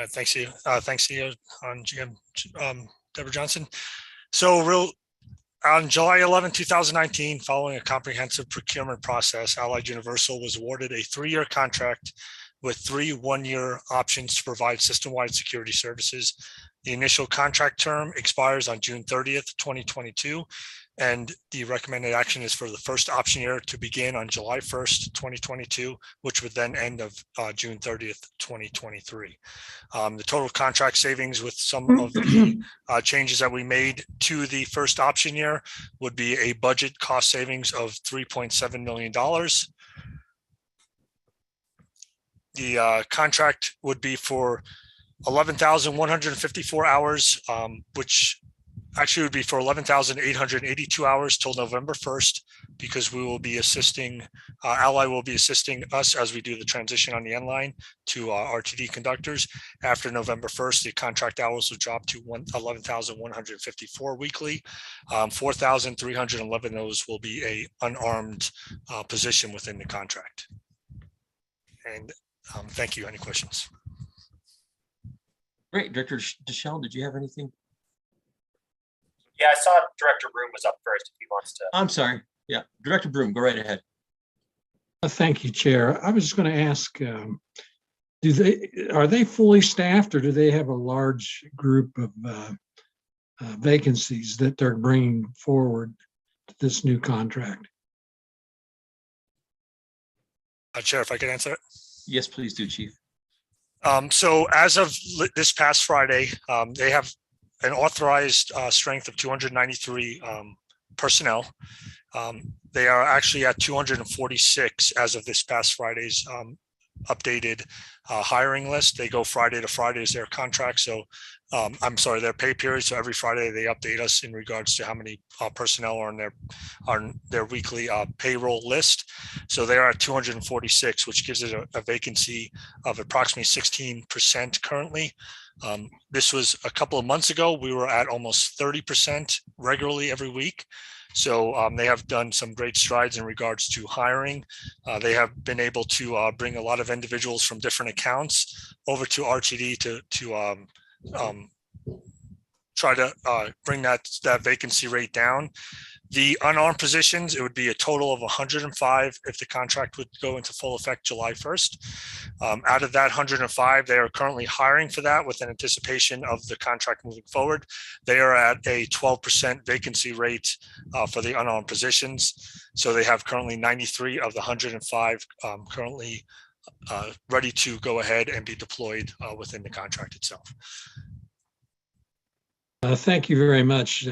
Thanks, CEO. Thanks, CEO on GM Deborah Johnson. So on July 11, 2019, following a comprehensive procurement process, Allied Universal was awarded a 3-year contract with 3 one-year options to provide system-wide security services. The initial contract term expires on June 30th, 2022, and the recommended action is for the first option year to begin on July 1st, 2022, which would then end of June 30th, 2023. The total contract savings with some of the changes that we made to the first option year would be a budget cost savings of $3.7 million. The contract would be for 11,154 hours, which actually would be for 11,882 hours till November 1st, because we will be assisting, Ally will be assisting us as we do the transition on the end line to RTD conductors. After November 1st, the contract hours will drop to 11,154 weekly. 4,311 of those will be a unarmed position within the contract. And thank you. Any questions? Great. Director Deschel, did you have anything? Yeah, I saw Director Broom was up first if he wants to. I'm sorry. Yeah, Director Broom, go right ahead. Thank you, Chair. I was just going to ask, are they fully staffed, or do they have a large group of vacancies that they're bringing forward to this new contract? Chair, if I could answer it. Yes, please do, Chief. So as of this past Friday, they have an authorized strength of 293 personnel. They are actually at 246 as of this past Friday's updated hiring list. They go Friday to Friday as their contract. So I'm sorry, their pay period. So every Friday they update us in regards to how many personnel are on their weekly payroll list. So they are at 246, which gives it a vacancy of approximately 16% currently. This was a couple of months ago. We were at almost 30% regularly every week. So they have done some great strides in regards to hiring. They have been able to bring a lot of individuals from different accounts over to RTD to try to bring that vacancy rate down. The unarmed positions, it would be a total of 105 if the contract would go into full effect July 1st. Out of that 105, they are currently hiring for that with an anticipation of the contract moving forward. They are at a 12% vacancy rate for the unarmed positions. So they have currently 93 of the 105 currently ready to go ahead and be deployed within the contract itself. Thank you very much.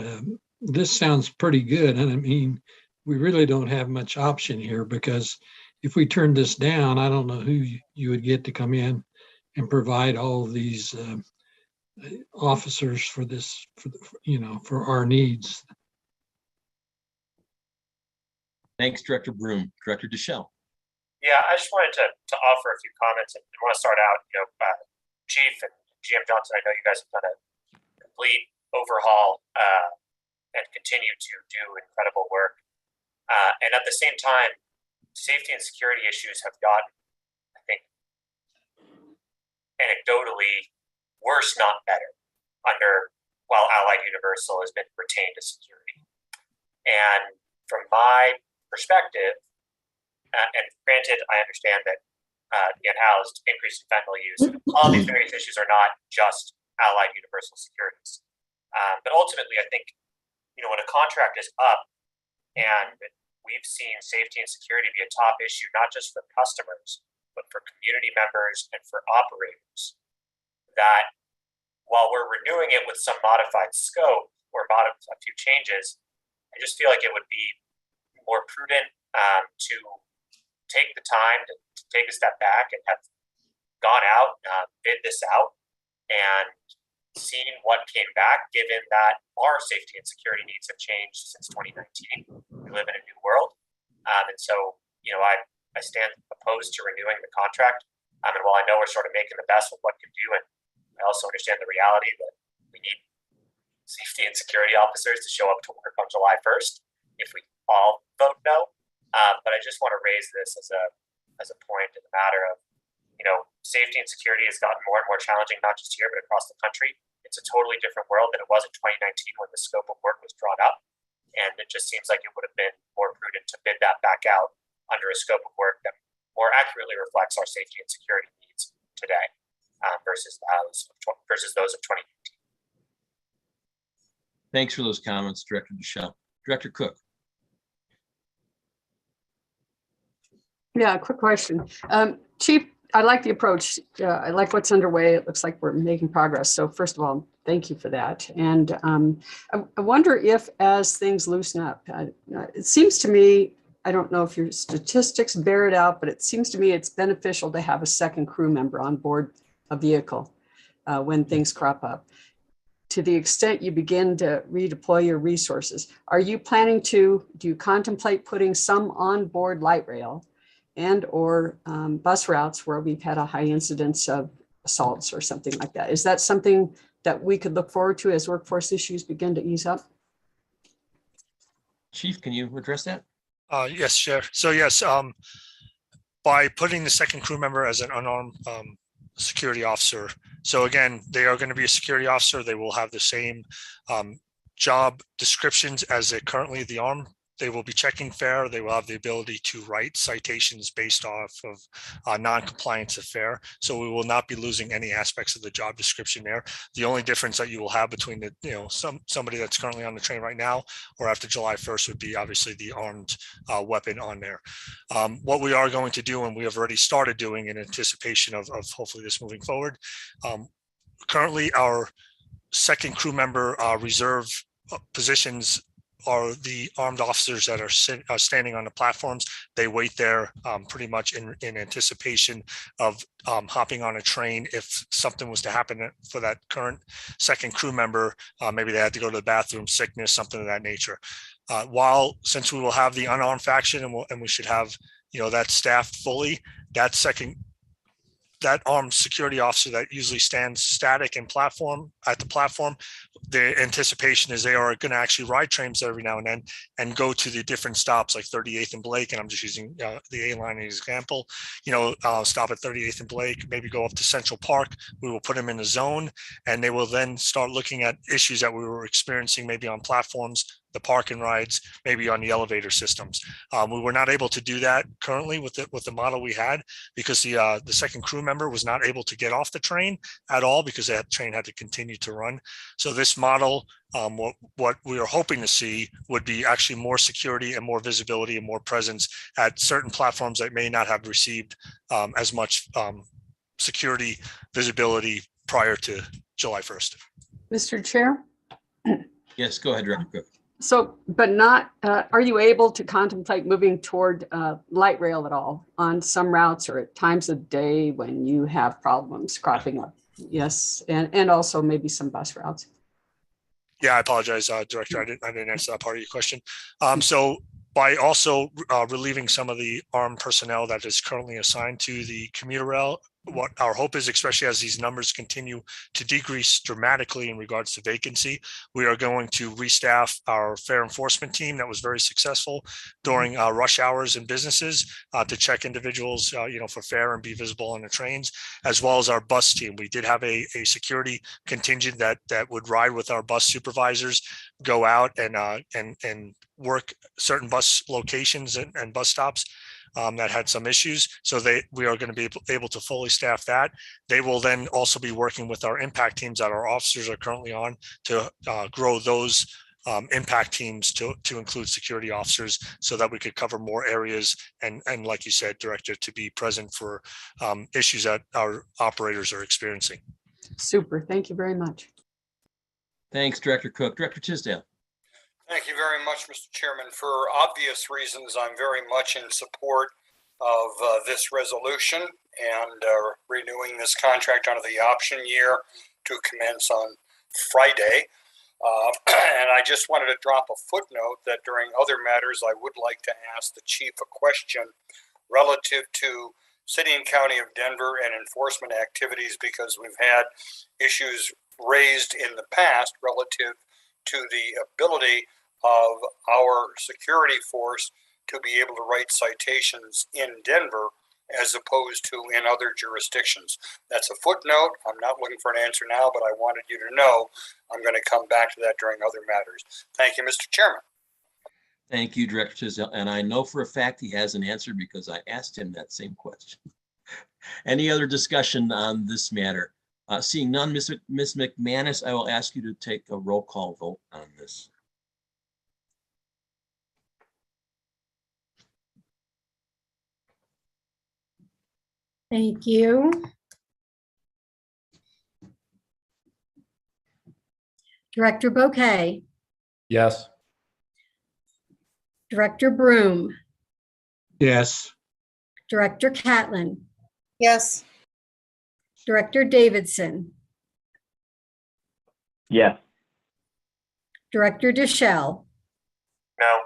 This sounds pretty good. And I mean, we really don't have much option here, because if we turn this down, I don't know who you would get to come in and provide all of these officers for this, for our needs. Thanks, Director Broom. Director Deschel. Yeah, I just wanted to offer a few comments, and I want to start out, Chief and GM Johnson, I know you guys have done a complete overhaul and continue to do incredible work. And at the same time, safety and security issues have gotten, I think, anecdotally worse, not better, while Allied Universal has been retained as security. And from my perspective, and granted, I understand that the unhoused, increased fentanyl use, all these various issues are not just Allied Universal Securities. But ultimately, I think, when a contract is up and we've seen safety and security be a top issue, not just for customers, but for community members and for operators, that while we're renewing it with some modified scope or a few changes, I just feel like it would be more prudent to take the time to take a step back and have gone out, bid this out, and seeing what came back, given that our safety and security needs have changed since 2019. We live in a new world. And so, I stand opposed to renewing the contract. And while I know we're sort of making the best with what can do, and I also understand the reality that we need safety and security officers to show up to work on July 1st if we all vote no. But I just want to raise this as a point in the matter of, safety and security has gotten more and more challenging, not just here, but across the country. It's a totally different world than it was in 2019 when the scope of work was drawn up. And it just seems like it would have been more prudent to bid that back out under a scope of work that more accurately reflects our safety and security needs today versus those of 2019. Thanks for those comments, Director Deschamps. Director Cook. Yeah, quick question. Chief, I like the approach. I like what's underway. It looks like we're making progress. So first of all, thank you for that. And I wonder if as things loosen up, it seems to me, I don't know if your statistics bear it out, but it seems to me it's beneficial to have a second crew member on board a vehicle when things crop up. To the extent you begin to redeploy your resources, do you contemplate putting some onboard light rail and or bus routes where we've had a high incidence of assaults or something like that? Is that something that we could look forward to as workforce issues begin to ease up? Chief, can you address that? Yes, Chair. So yes, by putting the second crew member as an unarmed security officer. So again, they are going to be a security officer. They will have the same job descriptions as currently the armed. They will be checking fare. They will have the ability to write citations based off of non-compliance of fare. So we will not be losing any aspects of the job description there. The only difference that you will have between somebody that's currently on the train right now or after July 1st would be obviously the armed weapon on there. What we are going to do, and we have already started doing in anticipation of hopefully this moving forward, currently our second crew member reserve positions are the armed officers that are standing on the platforms. They wait there pretty much in anticipation of hopping on a train if something was to happen for that current second crew member. Maybe they had to go to the bathroom, sickness, something of that nature. Since we will have the unarmed faction and we should have that staffed fully, that armed security officer that usually stands static at the platform, the anticipation is they are going to actually ride trains every now and then and go to the different stops like 38th and Blake. And I'm just using the A line as an example, stop at 38th and Blake, maybe go up to Central Park. We will put them in a zone and they will then start looking at issues that we were experiencing maybe on platforms, the park and rides, maybe on the elevator systems. We were not able to do that currently with the model we had because the second crew member was not able to get off the train at all because that train had to continue to run. So this model, what we are hoping to see would be actually more security and more visibility and more presence at certain platforms that may not have received as much security visibility prior to July 1st. Mr. Chair? Yes, go ahead, Director Cook. So, but not, are you able to contemplate moving toward light rail at all on some routes or at times of day when you have problems cropping up? Yes, and also maybe some bus routes. Yeah, I apologize, Director. I didn't answer that part of your question. So by also relieving some of the armed personnel that is currently assigned to the commuter rail, what our hope is, especially as these numbers continue to decrease dramatically in regards to vacancy, we are going to restaff our fare enforcement team that was very successful during rush hours in businesses to check individuals, for fare and be visible on the trains, as well as our bus team. We did have a security contingent that would ride with our bus supervisors, go out and work certain bus locations and bus stops that had some issues. So we are going to be able to fully staff that. They will then also be working with our impact teams that our officers are currently on to grow those impact teams to include security officers so that we could cover more areas and like you said, Director, to be present for issues that our operators are experiencing. Super. Thank you very much. Thanks, Director Cook. Director Tisdale. Thank you very much, Mr. Chairman. For obvious reasons, I'm very much in support of this resolution and renewing this contract under the option year. to commence on Friday. And I just wanted to drop a footnote that during other matters, I would like to ask the chief a question relative to City and County of Denver and enforcement activities, because we've had issues raised in the past relative to the ability of our security force to be able to write citations in Denver as opposed to in other jurisdictions. That's a footnote. I'm not looking for an answer now, but I wanted you to know I'm going to come back to that during other matters. Thank you, Mr. Chairman. Thank you, Director Tisdale. And I know for a fact he has an answer because I asked him that same question. Any other discussion on this matter? Seeing none, Ms. McManus, I will ask you to take a roll call vote on this. Thank you. Director Bouquet, Yes. Director Broom, Yes. Director Catlin, Yes. Director Davidson, Yes. Director Deschel, No.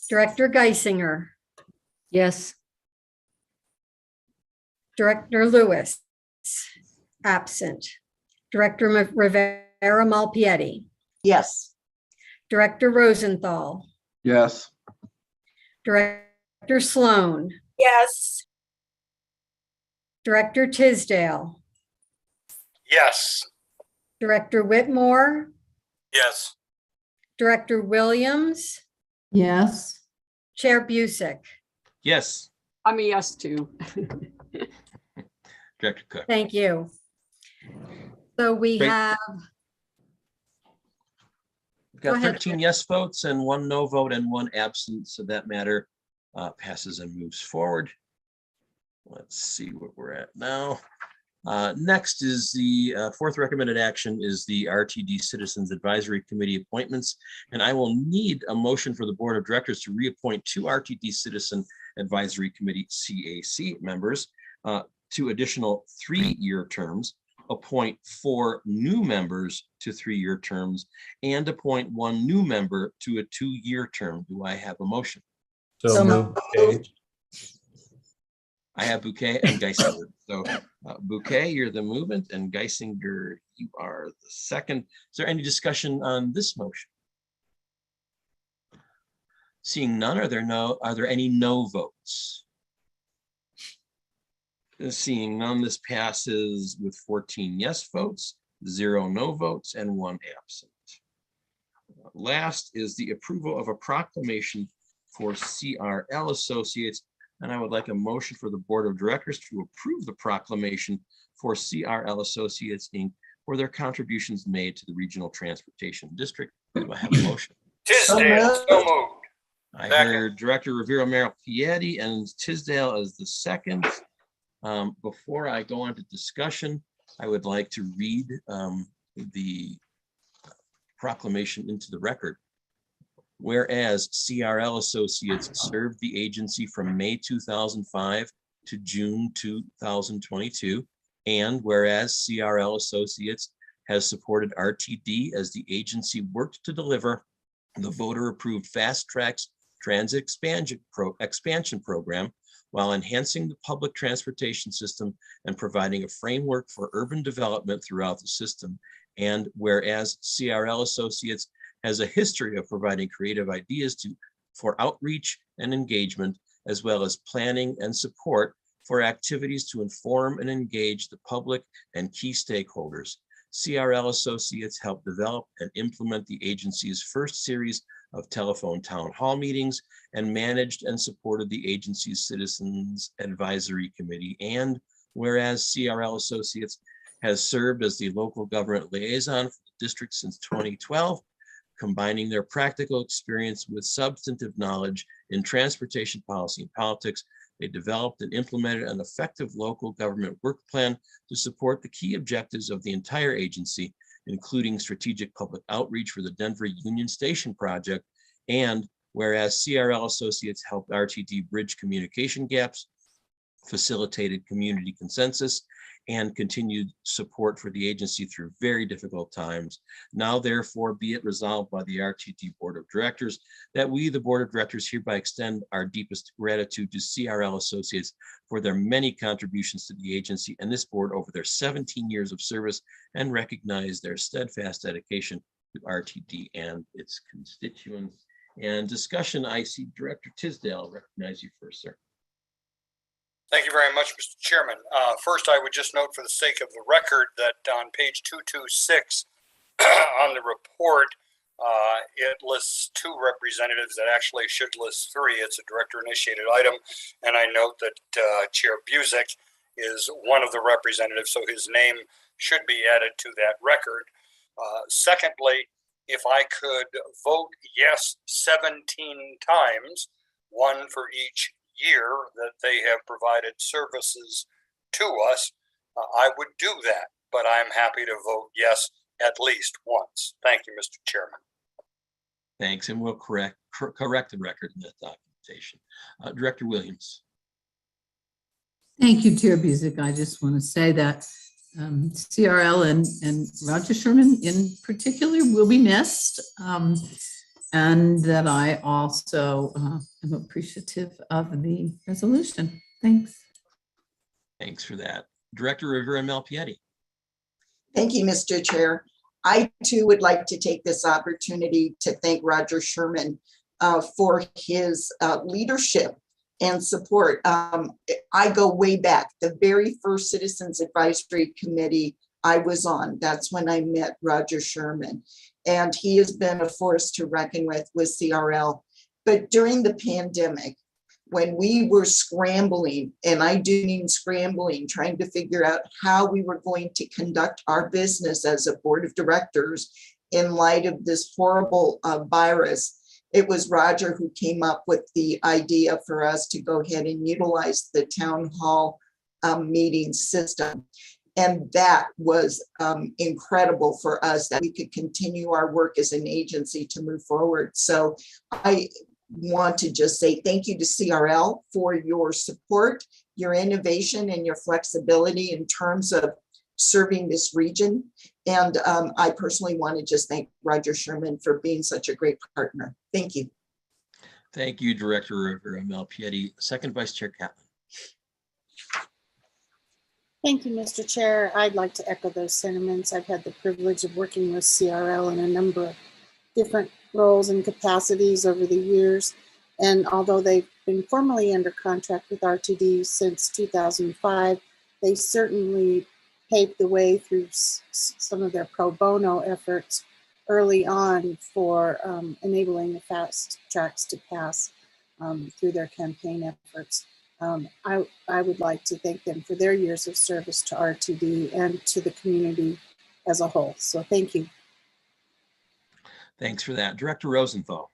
Director Geisinger, Yes. Director Lewis, absent. Director Rivera Malpietti, Yes. Director Rosenthal, Yes. Director Sloan, Yes. Director Tisdale, Yes. Director Whitmore, Yes. Director Williams, Yes. Chair Busick. Yes, I'm a yes too. Director Cook. Thank you. So we Great. have, We've got Go ahead. 13 yes votes and 1 no vote and 1 absent. So that matter passes and moves forward. Let's see what we're at now. Next is the fourth recommended action is the RTD Citizens Advisory Committee appointments. And I will need a motion for the Board of Directors to reappoint 2 RTD Citizen Advisory Committee CAC members to additional 3-year terms, appoint 4 new members to 3-year terms, and appoint 1 new member to a 2-year term. Do I have a motion? So moved. Okay. I have Bouquet and Geisinger. So Bouquet, you're the movement, and Geisinger, you are the second. Is there any discussion on this motion? Seeing none, are there any no votes? Seeing none, this passes with 14 yes votes, 0 no votes, and 1 absent. Last is the approval of a proclamation for CRL Associates, and I would like a motion for the Board of Directors to approve the proclamation for CRL Associates, Inc. for their contributions made to the Regional Transportation District. Do I have a motion? Tisdale, so moved. I Second. heard Director Rivera Malpietti and Tisdale as the second. Before I go on to discussion, I would like to read the proclamation into the record. Whereas CRL Associates served the agency from May 2005 to June 2022, and whereas CRL Associates has supported RTD as the agency worked to deliver the voter-approved Fast Tracks Transit Expansion Program while enhancing the public transportation system and providing a framework for urban development throughout the system. And whereas CRL Associates has a history of providing creative ideas for outreach and engagement, as well as planning and support for activities to inform and engage the public and key stakeholders. CRL Associates helped develop and implement the agency's first series of telephone town hall meetings and managed and supported the agency's Citizens Advisory Committee. And whereas CRL Associates has served as the local government liaison for the district since 2012, combining their practical experience with substantive knowledge in transportation policy and politics, they developed and implemented an effective local government work plan to support the key objectives of the entire agency, including strategic public outreach for the Denver Union Station project. And whereas CRL Associates helped RTD bridge communication gaps facilitated community consensus and continued support for the agency through very difficult times. Now, therefore, be it resolved by the RTD Board of Directors that we, the Board of Directors, hereby extend our deepest gratitude to CRL Associates for their many contributions to the agency and this board over their 17 years of service, and recognize their steadfast dedication to RTD and its constituents. And discussion, I see Director Tisdale. Recognize you first, sir. Thank you very much, Mr. Chairman. First, I would just note for the sake of the record that on page 226 on the report, it lists 2 representatives that actually should list 3. It's a director-initiated item, and I note that Chair Busick is one of the representatives, so his name should be added to that record. Secondly, if I could vote yes 17 times, 1 for each year that they have provided services to us, I would do that, but I'm happy to vote yes at least once. Thank you, Mr. Chairman. Thanks, and we'll correct the record in that documentation. Director Williams. Thank you, Chair Busick. I just want to say that CRL and Roger Sherman in particular will be missed. And that I also am appreciative of the resolution. Thanks. Thanks for that. Director Rivera Malpiedi. Thank you, Mr. Chair. I too would like to take this opportunity to thank Roger Sherman for his leadership and support. I go way back. The very first Citizens Advisory Committee I was on, that's when I met Roger Sherman. And he has been a force to reckon with CRL. But during the pandemic, when we were scrambling, and I do mean scrambling, trying to figure out how we were going to conduct our business as a board of directors in light of this horrible virus, it was Roger who came up with the idea for us to go ahead and utilize the town hall meeting system. And that was incredible for us, that we could continue our work as an agency to move forward. So I want to just say thank you to CRL for your support, your innovation, and your flexibility in terms of serving this region. And I personally want to just thank Roger Sherman for being such a great partner. Thank you. Thank you, Director Rivera Malpiedi. Second Vice Chair Catlin. Thank you, Mr. Chair. I'd like to echo those sentiments. I've had the privilege of working with CRL in a number of different roles and capacities over the years. And although they've been formally under contract with RTD since 2005, they certainly paved the way through some of their pro bono efforts early on for enabling the fast tracks to pass through their campaign efforts. I would like to thank them for their years of service to RTD and to the community as a whole. So thank you. Thanks for that. Director Rosenthal.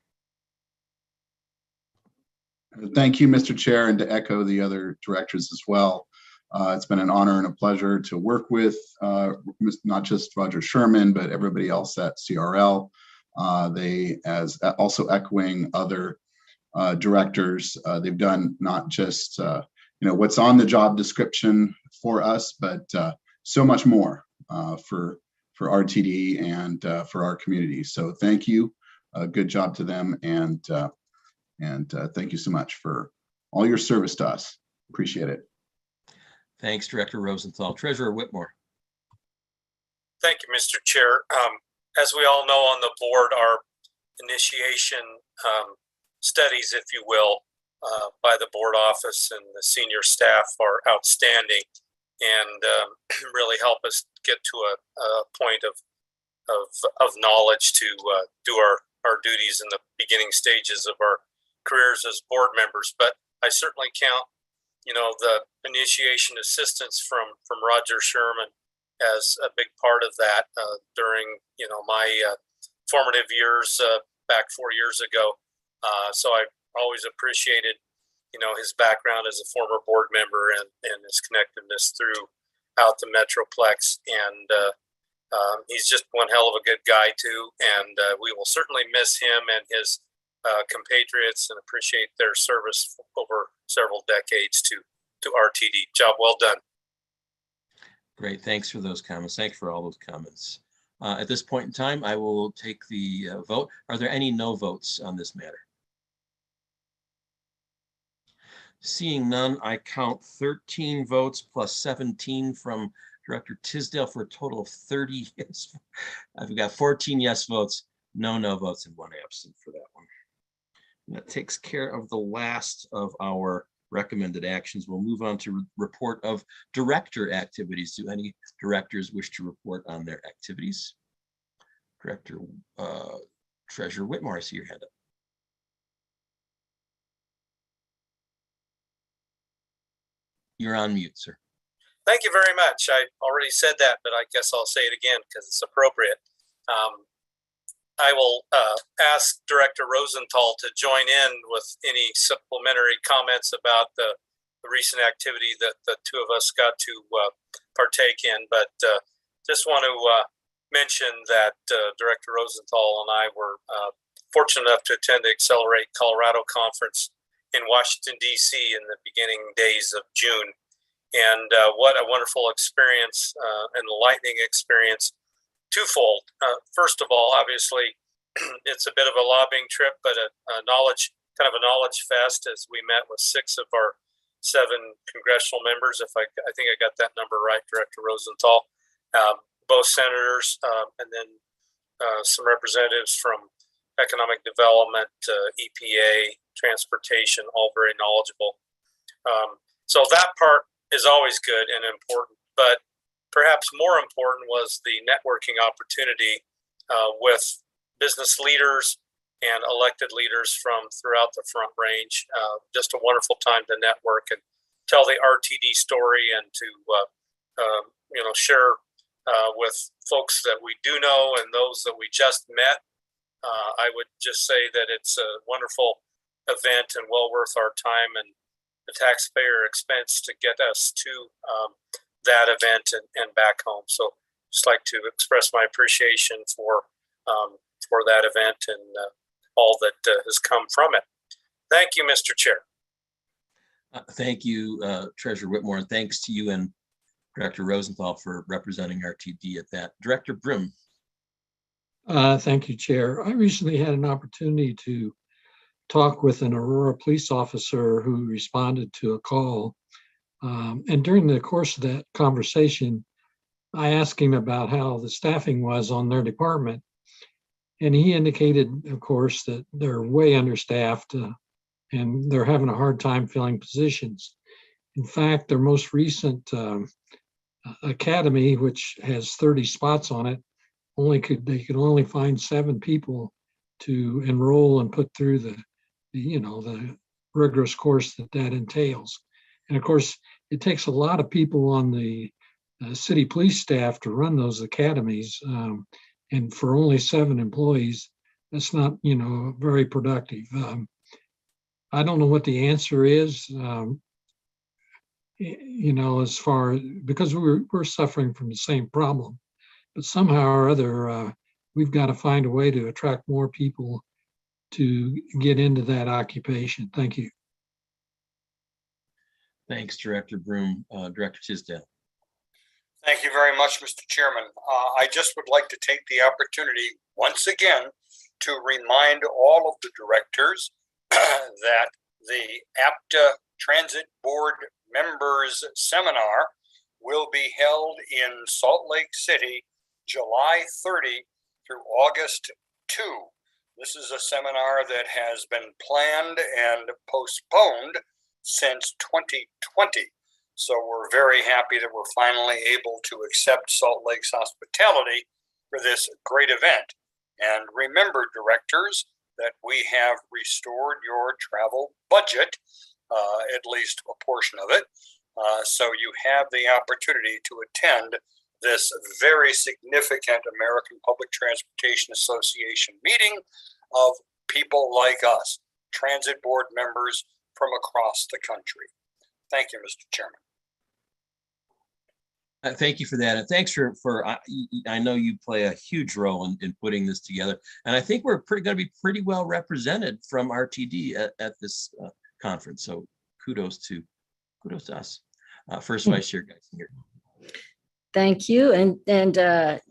Thank you, Mr. Chair, and to echo the other directors as well. It's been an honor and a pleasure to work with not just Roger Sherman, but everybody else at CRL. They, as also echoing other directors, they've done not just what's on the job description for us, but so much more for RTD and for our community. So thank you, good job to them, and thank you so much for all your service to us. Appreciate it. Thanks, Director Rosenthal. Treasurer Whitmore. Thank you, Mr. Chair. As we all know on the board, our initiation studies, if you will, by the board office and the senior staff are outstanding and really help us get to a point of knowledge to do our duties in the beginning stages of our careers as board members. But I certainly count, the initiation assistance from Roger Sherman as a big part of that during, my formative years back 4 years ago. So I always appreciated, his background as a former board member and his connectedness throughout the Metroplex. And he's just one hell of a good guy too. And we will certainly miss him and his compatriots and appreciate their service over several decades to to RTD. Job well done. Great. Thanks for those comments. Thanks for all those comments. At this point in time, I will take the vote. Are there any no votes on this matter? Seeing none, I count 13 votes plus 17 from Director Tisdale for a total of 30 yes. I've got 14 yes votes, no votes, and 1 absent for that one. And that takes care of the last of our recommended actions. We'll move on to report of director activities. Do any directors wish to report on their activities? Director Treasurer Whitmore, I see your hand up. You're on mute, sir. Thank you very much. I already said that, but I guess I'll say it again because it's appropriate. I will ask Director Rosenthal to join in with any supplementary comments about the recent activity that the two of us got to partake in. But just want to mention that Director Rosenthal and I were fortunate enough to attend the Accelerate Colorado Conference in Washington, D.C. in the beginning days of June. And what a wonderful experience, an enlightening experience, twofold. First of all, obviously, it's a bit of a lobbying trip, but a knowledge fest as we met with 6 of our 7 congressional members. If I think I got that number right, Director Rosenthal, both senators, and then some representatives from economic development, EPA, transportation, all very knowledgeable. So that part is always good and important, but perhaps more important was the networking opportunity with business leaders and elected leaders from throughout the Front Range. Just a wonderful time to network and tell the RTD story and to share with folks that we do know and those that we just met. I would just say that it's a wonderful event and well worth our time and the taxpayer expense to get us to that event and back home. So just like to express my appreciation for that event and all that has come from it. Thank you, Mr. Chair. Thank you, Treasurer Whitmore, and thanks to you and Director Rosenthal for representing RTD at that. Director Brim. Thank you, Chair. I recently had an opportunity to talk with an Aurora police officer who responded to a call. And during the course of that conversation, I asked him about how the staffing was on their department. And he indicated, of course, that they're way understaffed and they're having a hard time filling positions. In fact, their most recent academy, which has 30 spots on it, they could only find 7 people to enroll and put through the rigorous course that entails. And of course, it takes a lot of people on the city police staff to run those academies. And for only 7 employees, that's not, very productive. I don't know what the answer is, as far because we're suffering from the same problem, but somehow or other, we've got to find a way to attract more people to get into that occupation. Thank you. Thanks, Director Broom. Director Tisdale. Thank you very much, Mr. Chairman. I just would like to take the opportunity once again to remind all of the directors that the APTA Transit Board Members Seminar will be held in Salt Lake City, July 30 through August 2. This is a seminar that has been planned and postponed since 2020. So we're very happy that we're finally able to accept Salt Lake's hospitality for this great event. And remember, directors, that we have restored your travel budget, at least a portion of it. So you have the opportunity to attend this very significant American Public Transportation Association meeting of people like us, transit board members from across the country. Thank you, Mr. Chairman. Thank you for that. And thanks for I know you play a huge role in putting this together. And I think we're going to be pretty well represented from RTD at this conference. So kudos to kudos to us. First Vice Chair Geisinger. Thank you. And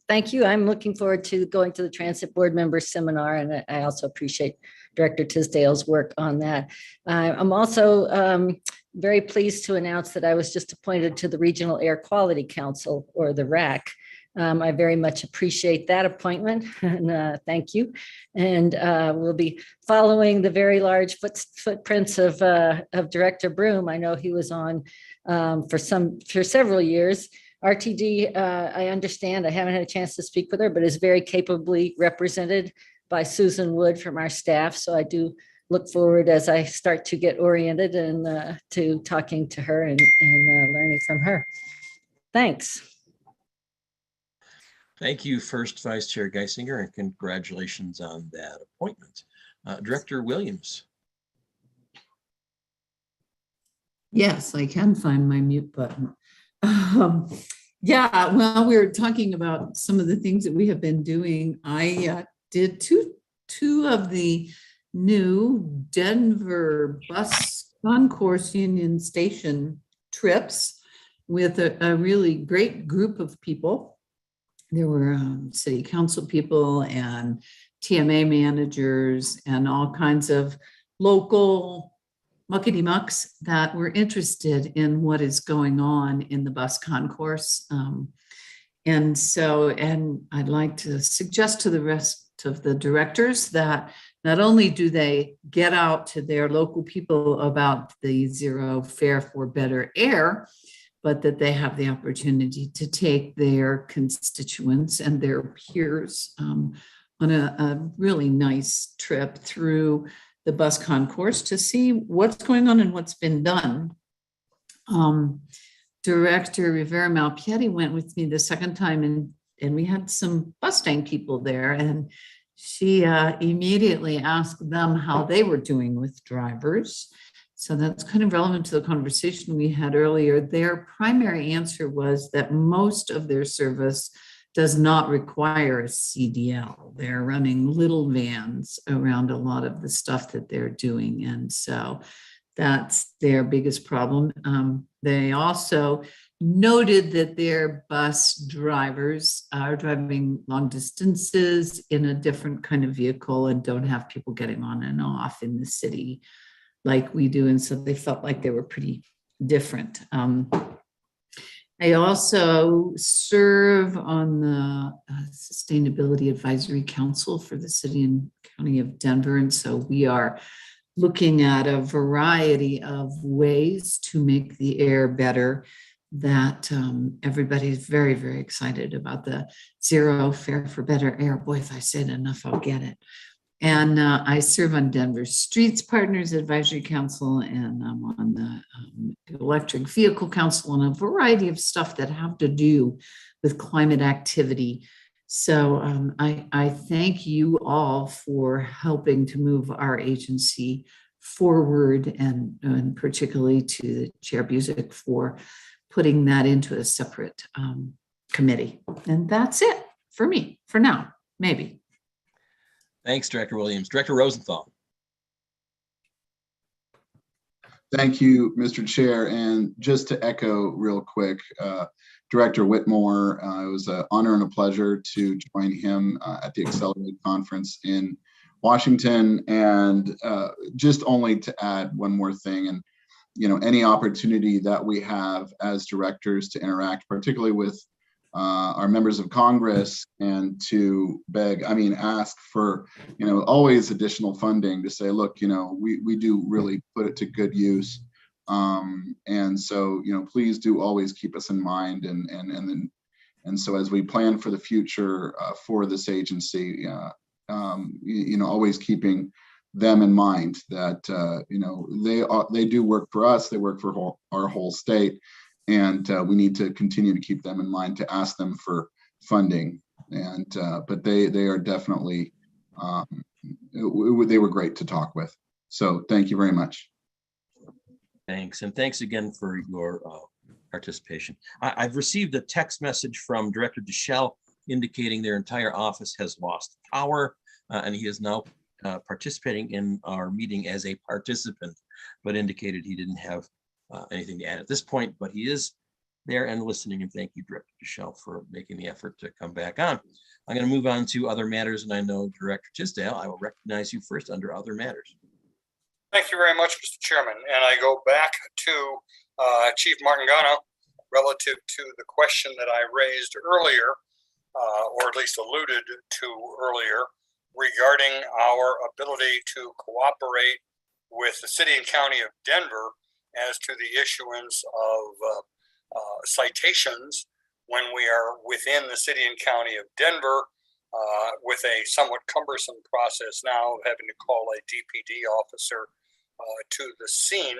thank you. I'm looking forward to going to the Transit Board Member Seminar, and I also appreciate Director Tisdale's work on that. I'm also very pleased to announce that I was just appointed to the Regional Air Quality Council, or the RAC. I very much appreciate that appointment, and thank you. And we'll be following the very large footprints of Director Broom. I know he was on for several years. RTD, I understand, I haven't had a chance to speak with her, but is very capably represented by Susan Wood from our staff. So I do look forward, as I start to get oriented, and to talking to her and learning from her. Thanks. Thank you, First Vice Chair Geisinger, and congratulations on that appointment. Director Williams. Yes, I can find my mute button. Yeah, well, we were talking about some of the things that we have been doing. I did two of the new Denver bus concourse Union Station trips with a really great group of people. There were city council people and TMA managers and all kinds of local muckety mucks that were interested in what is going on in the bus concourse. And I'd like to suggest to the rest of the directors that not only do they get out to their local people about the zero fare for better air, but that they have the opportunity to take their constituents and their peers on a really nice trip through the bus concourse to see what's going on and what's been done. Director Rivera Malpiedi went with me the second time, and we had some Mustang people there, and she immediately asked them how they were doing with drivers. So that's kind of relevant to the conversation we had earlier. Their primary answer was that most of their service does not require a CDL. They're running little vans around a lot of the stuff that they're doing. And so that's their biggest problem. They also noted that their bus drivers are driving long distances in a different kind of vehicle and don't have people getting on and off in the city like we do. And so they felt like they were pretty different. I also serve on the Sustainability Advisory Council for the City and County of Denver. And so we are looking at a variety of ways to make the air better, that everybody's very, very excited about the zero fare for better air. Boy, if I say it enough, I'll get it. And I serve on Denver Streets Partners Advisory Council, and I'm on the Electric Vehicle Council, and a variety of stuff that have to do with climate activity. So I thank you all for helping to move our agency forward, and particularly to Chair Busick for putting that into a separate committee. And that's it for me for now, maybe. Thanks, Director Williams. Director Rosenthal. Thank you, Mr. Chair. And just to echo real quick, Director Whitmore, it was an honor and a pleasure to join him at the Accelerate Conference in Washington. And just only to add one more thing, and any opportunity that we have as directors to interact, particularly with our members of Congress, and to ask for, always additional funding, to say, look, we do really put it to good use. And so, please do always keep us in mind. And so as we plan for the future for this agency, always keeping them in mind that, they do work for us, they work for our whole state. And we need to continue to keep them in mind, to ask them for funding. And but they are definitely they were great to talk with. So thank you very much. Thanks, and thanks again for your participation. I've received a text message from Director Deschel indicating their entire office has lost power, and he is now participating in our meeting as a participant, but indicated he didn't have anything to add at this point, but he is there and listening. And thank you, Director Deschel, for making the effort to come back on. I'm going to move on to other matters, and I know Director Tisdale, I will recognize you first under other matters. Thank you very much, Mr. Chairman. And I go back to Chief Martingano relative to the question that I raised earlier, or at least alluded to earlier, regarding our ability to cooperate with the city and county of Denver as to the issuance of citations when we are within the city and county of Denver, with a somewhat cumbersome process now of having to call a DPD officer to the scene,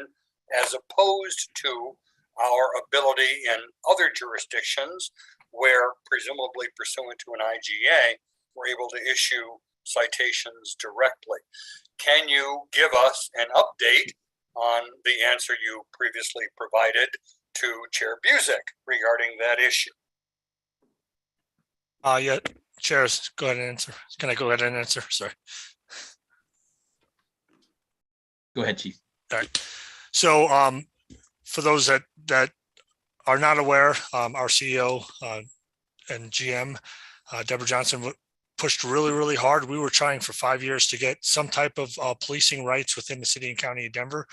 as opposed to our ability in other jurisdictions where, presumably pursuant to an IGA, we're able to issue citations directly. Can you give us an update on the answer you previously provided to Chair Busick regarding that issue? Yeah, Chair, go ahead and answer. Can I go ahead and answer? Sorry. Go ahead, Chief. All right. So for those that are not aware, our CEO and GM, Deborah Johnson, pushed really, really hard. We were trying for 5 years to get some type of policing rights within the city and county of Denver.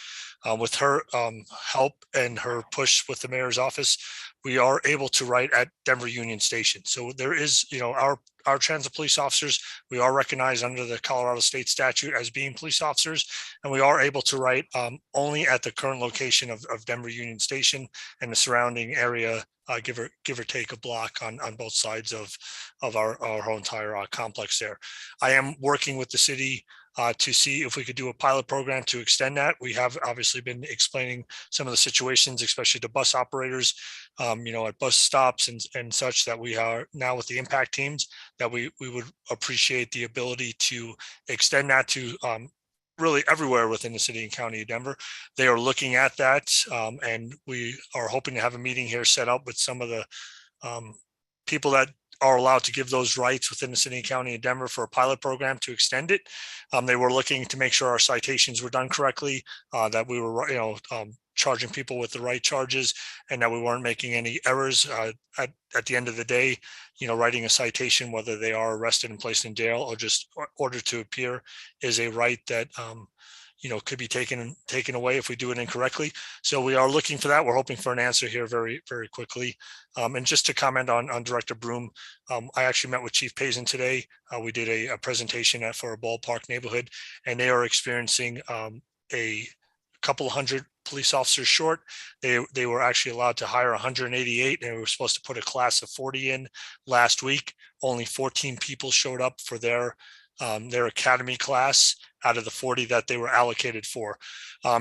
With her help and her push with the mayor's office, we are able to write at Denver Union Station. So there is, our transit police officers, we are recognized under the Colorado state statute as being police officers, and we are able to write only at the current location of Denver Union Station and the surrounding area, give or take a block on both sides of our whole entire complex there. I am working with the city to see if we could do a pilot program to extend that. We have obviously been explaining some of the situations, especially to bus operators, at bus stops and such, that we are now with the impact teams, that we would appreciate the ability to extend that to really everywhere within the city and county of Denver. They are looking at that, and we are hoping to have a meeting here set up with some of the people that are allowed to give those rights within the city and county of Denver for a pilot program to extend it. They were looking to make sure our citations were done correctly, that we were, charging people with the right charges, and that we weren't making any errors. At the end of the day, writing a citation, whether they are arrested and placed in jail or just ordered to appear, is a right that could be taken away if we do it incorrectly. So we are looking for that. We're hoping for an answer here very, very quickly. And just to comment on Director Broom, I actually met with Chief Payson today. We did a presentation for a ballpark neighborhood, and they are experiencing a couple hundred police officers short. They were actually allowed to hire 188, and we were supposed to put a class of 40 in last week. Only 14 people showed up for their academy class out of the 40 that they were allocated for.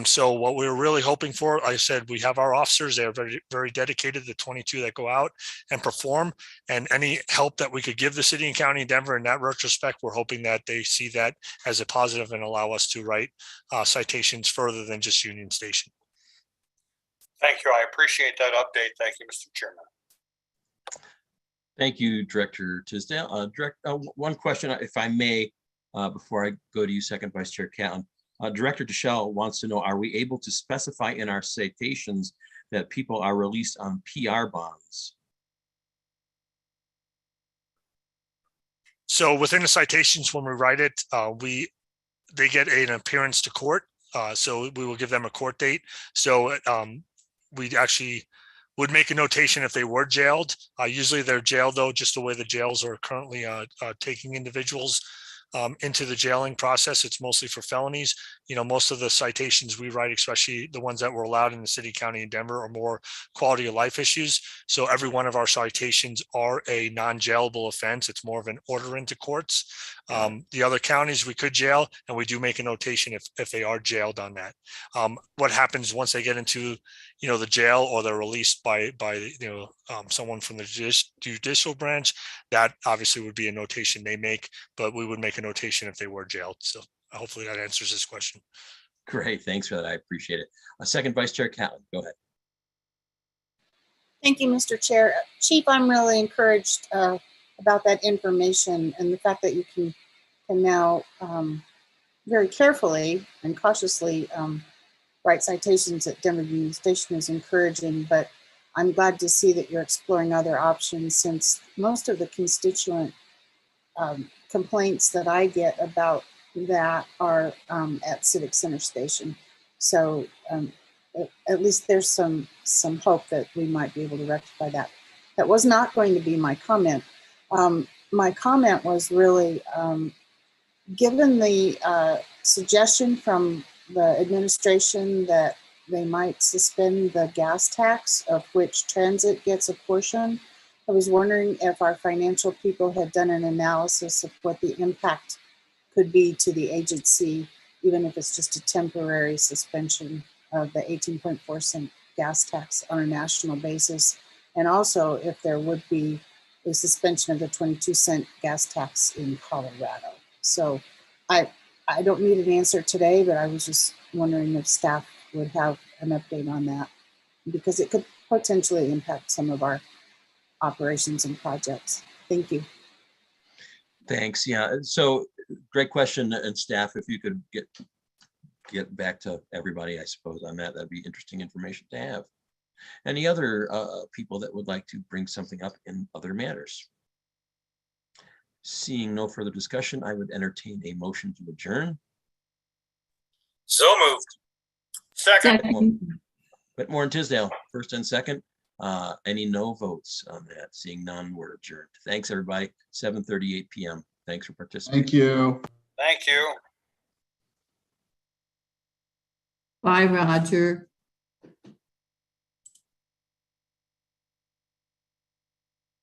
So what we were really hoping for, like I said, we have our officers, they are very, very dedicated, the 22 that go out and perform, and any help that we could give the city and county of Denver in that retrospect, we're hoping that they see that as a positive and allow us to write citations further than just Union Station. Thank you. I appreciate that update. Thank you, Mr. Chairman. Thank you, Director Tisdale. One question, if I may, before I go to you, Second Vice Chair Catlin. Director Deschel wants to know, are we able to specify in our citations that people are released on PR bonds? So within the citations, when we write it, they get an appearance to court. So we will give them a court date. So we actually would make a notation if they were jailed. Usually they're jailed, though, just the way the jails are currently taking individuals into the jailing process. It's mostly for felonies. Most of the citations we write, especially the ones that were allowed in the city, county, and Denver, are more quality of life issues. So every one of our citations are a non-jailable offense. It's more of an order into courts. The other counties we could jail, and we do make a notation if they are jailed on that. What happens once they get into the jail, or they're released by someone from the judicial branch, that obviously would be a notation they make, but we would make a notation if they were jailed. So hopefully that answers this question. Great, thanks for that. I appreciate it. Second Vice Chair Catlin, go ahead. Thank you, Mr. Chair. Chief, I'm really encouraged about that information and the fact that you can now very carefully and cautiously write citations at Denver Union Station is encouraging, but I'm glad to see that you're exploring other options, since most of the constituent complaints that I get about that are at Civic Center Station. So at least there's some hope that we might be able to rectify that. That was not going to be my comment. My comment was really, given the suggestion from the administration that they might suspend the gas tax, of which transit gets a portion, I was wondering if our financial people had done an analysis of what the impact could be to the agency, even if it's just a temporary suspension of the 18.4 cent gas tax on a national basis. And also if there would be a suspension of the 22 cent gas tax in Colorado. So I don't need an answer today, but I was just wondering if staff would have an update on that, because it could potentially impact some of our operations and projects. Thank you. Thanks. Yeah. So great question. And staff, if you could get back to everybody, I suppose, on that, that'd be interesting information to have. Any other people that would like to bring something up in other matters? Seeing no further discussion, I would entertain a motion to adjourn. So moved. Second. Whitmore and Tisdale, first and second. Any no votes on that? Seeing none, we're adjourned. Thanks, everybody. 7:38 p.m. Thanks for participating. Thank you. Thank you. Bye, Roger.